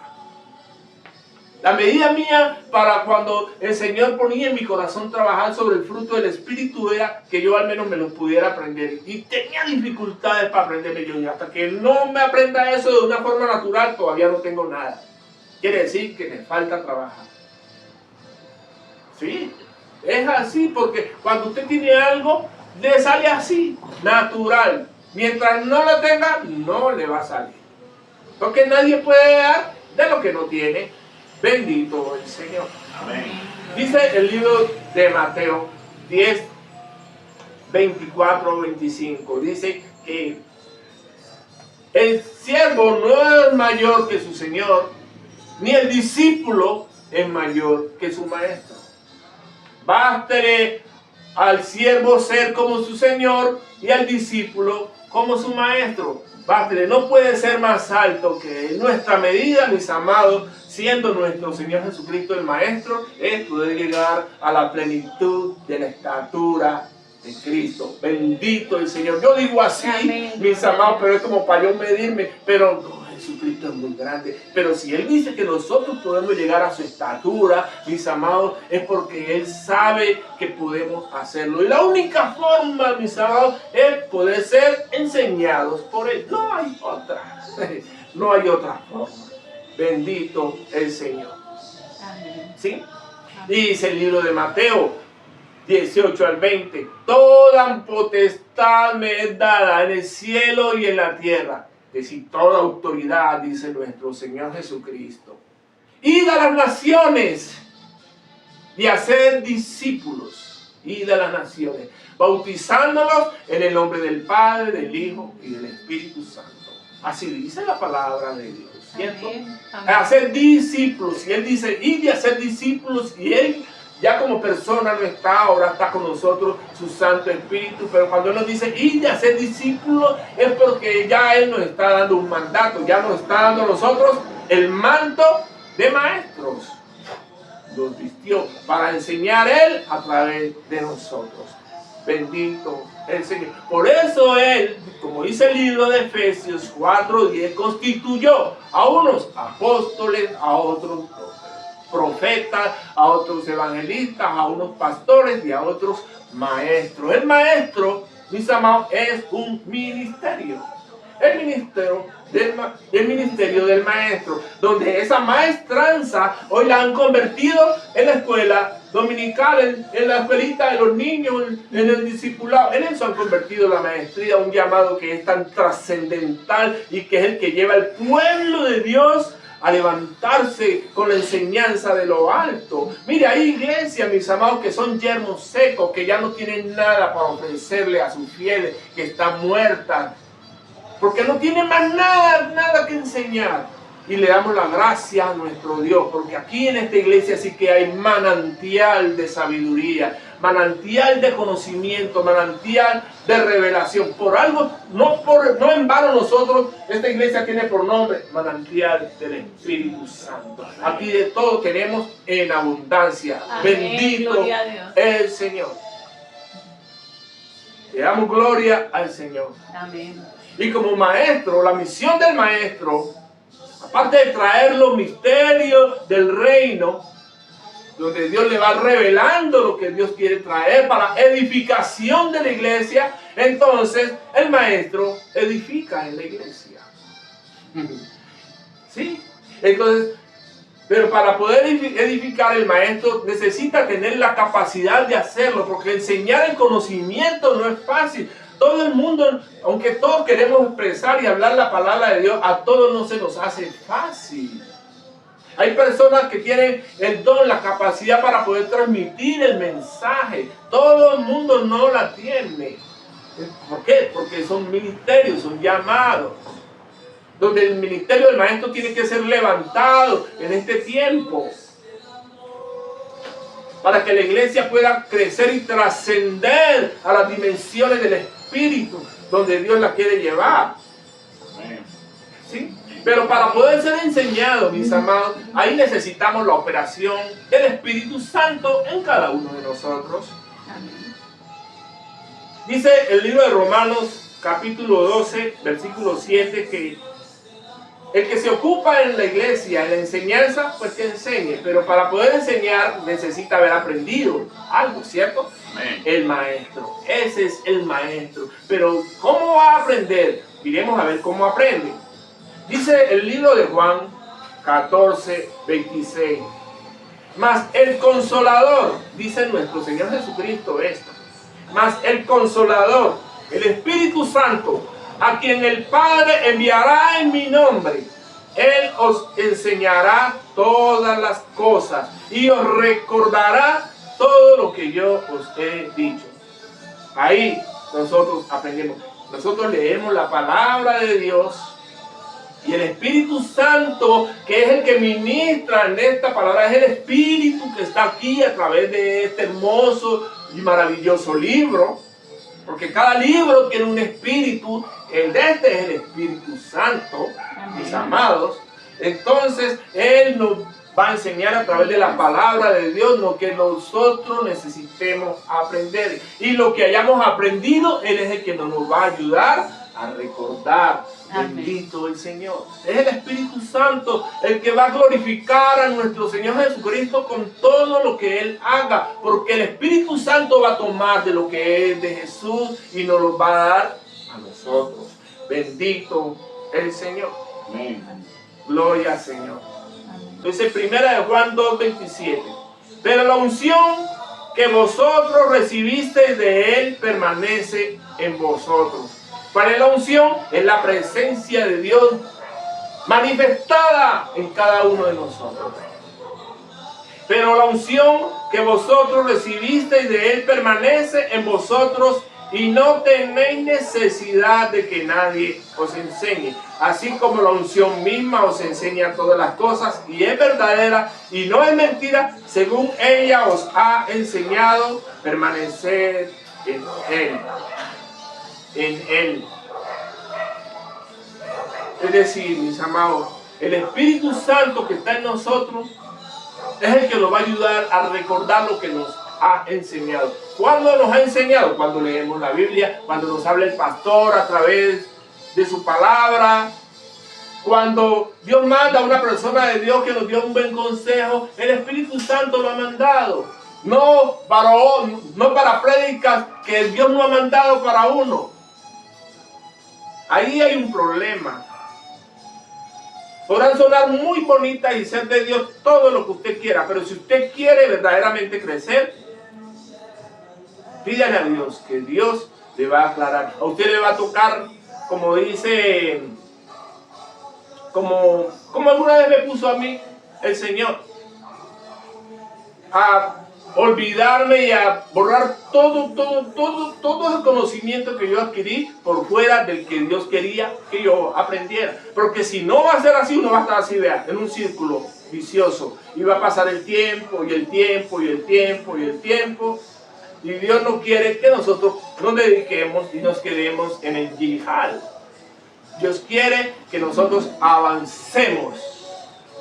Speaker 1: La medida mía para cuando el Señor ponía en mi corazón trabajar sobre el fruto del Espíritu era que yo al menos me lo pudiera aprender. Y tenía dificultades para aprenderme yo. Y hasta que no me aprenda eso de una forma natural, todavía no tengo nada. Quiere decir que me falta trabajar. Sí, es así, porque cuando usted tiene algo, le sale así, natural. Mientras no lo tenga, no le va a salir. Porque nadie puede dar de lo que no tiene. Bendito el Señor.
Speaker 2: Amén.
Speaker 1: Dice el libro de Mateo 10, 24, 25. Dice que el siervo no es mayor que su Señor, ni el discípulo es mayor que su maestro. Bástele al siervo ser como su Señor y al discípulo como su maestro. Bástele, no puede ser más alto que él. Nuestra medida, mis amados, siendo nuestro Señor Jesucristo el Maestro, es poder llegar a la plenitud de la estatura de Cristo. Bendito el Señor. Yo digo así,
Speaker 2: Amén.
Speaker 1: mis amados, pero es como para yo medirme, pero no, Jesucristo es muy grande. Pero si Él dice que nosotros podemos llegar a su estatura, mis amados, es porque Él sabe que podemos hacerlo. Y la única forma, mis amados, es poder ser enseñados por Él. No hay otra. No hay otra forma. Bendito el Señor.
Speaker 2: Amén.
Speaker 1: ¿Sí? Dice el libro de Mateo 18 al 20. Toda potestad me es dada en el cielo y en la tierra. Es decir, toda autoridad, dice nuestro Señor Jesucristo. Id a las naciones y hacer discípulos. Id a las naciones, bautizándolos en el nombre del Padre, del Hijo y del Espíritu Santo. Así dice la palabra de Dios, ¿cierto?
Speaker 2: Amén.
Speaker 1: Hacer discípulos. Y Él dice, id y hacer discípulos. Y Él ya como persona no está, ahora está con nosotros su Santo Espíritu. Pero cuando Él nos dice, id y hacer discípulos, es porque ya Él nos está dando un mandato. Ya nos está dando a nosotros el manto de maestros. Nos vistió para enseñar Él a través de nosotros. Bendito el Señor. Por eso Él, como dice el libro de Efesios 4:10, constituyó a unos apóstoles, a otros profetas, a otros evangelistas, a unos pastores y a otros maestros. El maestro, mis amados, es un ministerio. El ministerio del maestro, donde esa maestranza hoy la han convertido en la escuela dominical, en la escuelita de los niños, en el discipulado. En eso han convertido la maestría, un llamado que es tan trascendental y que es el que lleva al pueblo de Dios a levantarse con la enseñanza de lo alto. Mire, hay iglesias, mis amados, que son yermos secos, que ya no tienen nada para ofrecerle a sus fieles, que están muertas, porque no tienen más nada que enseñar. Y le damos la gracia a nuestro Dios, porque aquí en esta iglesia sí que hay manantial de sabiduría, manantial de conocimiento, manantial de revelación. Por algo, no en vano nosotros, esta iglesia tiene por nombre manantial del Espíritu Santo. Aquí de todo tenemos en abundancia.
Speaker 2: Amén.
Speaker 1: Bendito
Speaker 2: Gloria a Dios.
Speaker 1: el Señor. Le damos gloria al Señor.
Speaker 2: Amén.
Speaker 1: Y como maestro, la misión del maestro, aparte de traer los misterios del reino, donde Dios le va revelando lo que Dios quiere traer para edificación de la iglesia, entonces el maestro edifica en la iglesia. ¿Sí? Entonces, pero para poder edificar, el maestro necesita tener la capacidad de hacerlo, porque enseñar el conocimiento no es fácil. Todo el mundo, aunque todos queremos expresar y hablar la palabra de Dios, a todos no se nos hace fácil. Hay personas que tienen el don, la capacidad para poder transmitir el mensaje. Todo el mundo no la tiene. ¿Por qué? Porque son ministerios, son llamados. donde el ministerio del maestro tiene que ser levantado en este tiempo, para que la iglesia pueda crecer y trascender a las dimensiones del Espíritu, donde Dios la quiere llevar. ¿Sí? Pero para poder ser enseñado, mis amados, ahí necesitamos la operación del Espíritu Santo en cada uno de nosotros.
Speaker 2: Amén.
Speaker 1: Dice el libro de Romanos, capítulo 12, versículo 7, que el que se ocupa en la iglesia, en la enseñanza, pues que enseñe. Pero para poder enseñar necesita haber aprendido algo, ¿cierto? Amén. El maestro. Ese es el maestro. Pero ¿cómo va a aprender? Iremos a ver cómo aprende. Dice el libro de Juan 14, 26. Mas el Consolador, dice nuestro Señor Jesucristo esto. Mas el Consolador, el Espíritu Santo, a quien el Padre enviará en mi nombre, Él os enseñará todas las cosas y os recordará todo lo que yo os he dicho. Ahí nosotros aprendemos. Nosotros leemos la palabra de Dios y el Espíritu Santo, que es el que ministra en esta palabra, es el Espíritu que está aquí a través de este hermoso y maravilloso libro. Porque cada libro tiene un espíritu, el de este es el Espíritu Santo, mis amados. Entonces, Él nos va a enseñar a través de la palabra de Dios lo que nosotros necesitemos aprender. Y lo que hayamos aprendido, Él es el que nos va a ayudar a recordar. Amén. Bendito el Señor. Es el Espíritu Santo el que va a glorificar a nuestro Señor Jesucristo con todo lo que Él haga. Porque el Espíritu Santo va a tomar de lo que es de Jesús y nos lo va a dar a nosotros. Bendito el Señor. Amén. Gloria al Señor. Entonces, 1 de Juan 2:27. Pero la unción que vosotros recibisteis de Él permanece en vosotros. ¿Cuál es la unción? Es la presencia de Dios manifestada en cada uno de nosotros. Pero la unción que vosotros recibisteis de Él permanece en vosotros y no tenéis necesidad de que nadie os enseñe. Así como la unción misma os enseña todas las cosas y es verdadera y no es mentira, según ella os ha enseñado, permanecer en Él. En Él. Es decir, mis amados, el Espíritu Santo que está en nosotros es el que nos va a ayudar a recordar lo que nos ha enseñado. ¿Cuándo nos ha enseñado? Cuando leemos la Biblia, cuando nos habla el pastor a través de su palabra, cuando Dios manda a una persona de Dios que nos dio un buen consejo, el Espíritu Santo lo ha mandado. No para prédicas que Dios no ha mandado para uno. Ahí hay un problema. Podrán sonar muy bonitas y ser de Dios todo lo que usted quiera, pero si usted quiere verdaderamente crecer, pídale a Dios que Dios le va a aclarar. A usted le va a tocar, como dice, como alguna vez me puso a mí el Señor, a olvidarme y a borrar todo el conocimiento que yo adquirí por fuera del que Dios quería que yo aprendiera. Porque si no va a ser así, uno va a estar así, vea, en un círculo vicioso. Y va a pasar el tiempo, y el tiempo, y el tiempo, y el tiempo. Y Dios no quiere que nosotros nos dediquemos y nos quedemos en el yihad. Dios quiere que nosotros avancemos.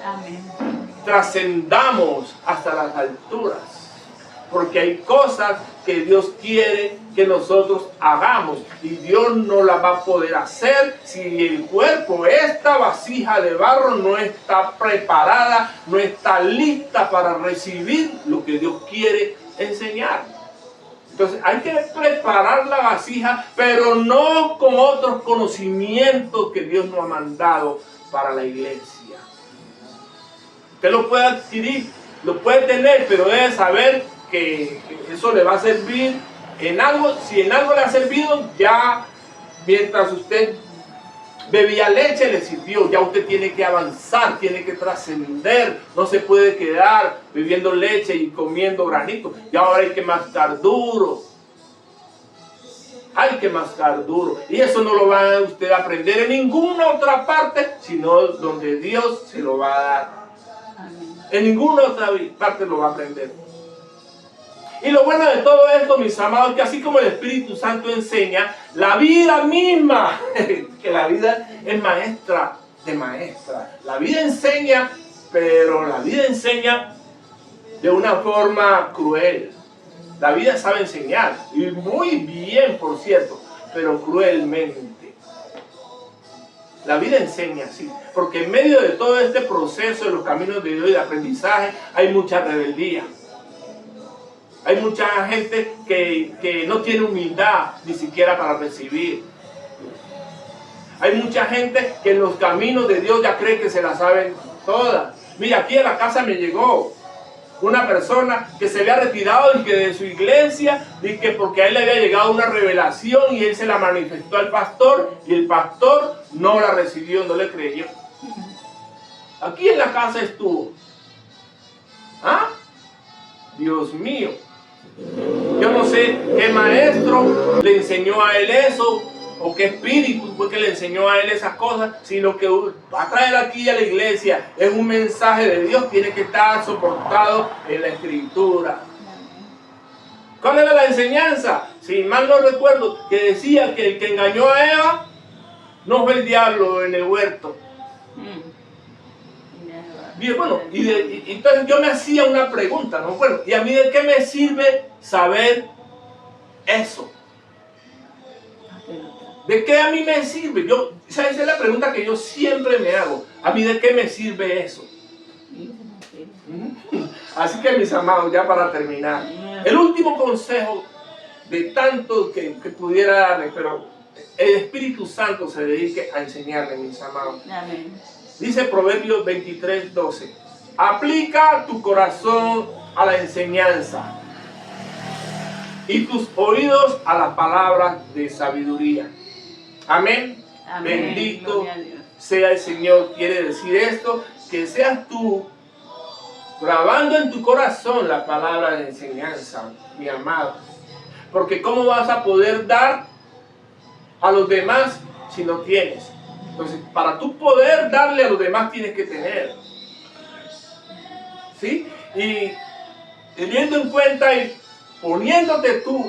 Speaker 2: Amén.
Speaker 1: Trascendamos hasta las alturas. Porque hay cosas que Dios quiere que nosotros hagamos y Dios no las va a poder hacer si el cuerpo, esta vasija de barro, no está preparada, no está lista para recibir lo que Dios quiere enseñar. Entonces hay que preparar la vasija, pero no con otros conocimientos que Dios nos ha mandado para la iglesia. Usted lo puede adquirir, lo puede tener, pero debe saber que eso le va a servir en algo. Si en algo le ha servido, ya mientras usted bebía leche le sirvió. Ya usted tiene que avanzar, tiene que trascender. No se puede quedar bebiendo leche y comiendo granitos. Ya ahora hay que mascar duro. hay que mascar duro. Y eso no lo va a usted a aprender en ninguna otra parte, sino donde Dios se lo va a dar.
Speaker 2: Amén.
Speaker 1: En ninguna otra parte lo va a aprender. Y lo bueno de todo esto, mis amados, es que así como el Espíritu Santo enseña, la vida misma, que la vida es maestra de maestra. La vida enseña, pero la vida enseña de una forma cruel. La vida sabe enseñar, y muy bien, por cierto, pero cruelmente. La vida enseña así, porque en medio de todo este proceso de los caminos de Dios y de aprendizaje, hay mucha rebeldía. Hay mucha gente que no tiene humildad ni siquiera para recibir. Hay mucha gente que en los caminos de Dios ya cree que se la saben todas. Mira, aquí a la casa me llegó una persona que se había retirado y que de su iglesia, y que porque a él le había llegado una revelación y él se la manifestó al pastor y el pastor no la recibió, no le creyó. Aquí en la casa estuvo. ¿Ah? Dios mío. Yo no sé qué maestro le enseñó a él eso, o qué espíritu fue que le enseñó a él esas cosas, sino que va a traer aquí a la iglesia es un mensaje de Dios, tiene que estar soportado en la Escritura. ¿Cuál era la enseñanza? Si mal no recuerdo, que decía que el que engañó a Eva no fue el diablo en el huerto. Y bueno, entonces yo me hacía una pregunta, ¿no? Bueno, ¿y a mí de qué me sirve saber eso? ¿De qué a mí me sirve? Esa es la pregunta que yo siempre me hago. ¿A mí de qué me sirve eso? Así que, mis amados, ya para terminar, el último consejo de tanto que pudiera darle, pero el Espíritu Santo se dedique a enseñarle, mis amados.
Speaker 2: Amén.
Speaker 1: Dice Proverbios 23:12. Aplica tu corazón a la enseñanza y tus oídos a las palabras de sabiduría. Amén.
Speaker 2: Amén.
Speaker 1: Bendito sea el Señor. Quiere decir esto, que seas tú grabando en tu corazón la palabra de enseñanza, mi amado. Porque ¿cómo vas a poder dar a los demás si no tienes? Entonces, para tú poder darle a los demás tienes que tener. ¿Sí? Y teniendo en cuenta y poniéndote tú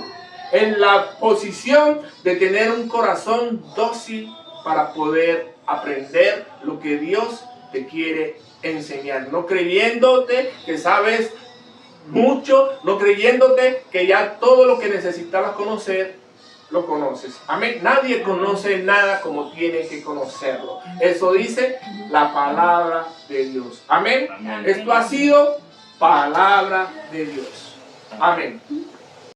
Speaker 1: en la posición de tener un corazón dócil para poder aprender lo que Dios te quiere enseñar. No creyéndote que sabes mucho, no creyéndote que ya todo lo que necesitabas conocer lo conoces. Amén. Nadie conoce nada como tiene que conocerlo. Eso dice la palabra de Dios. Amén. Esto ha sido palabra de Dios. Amén.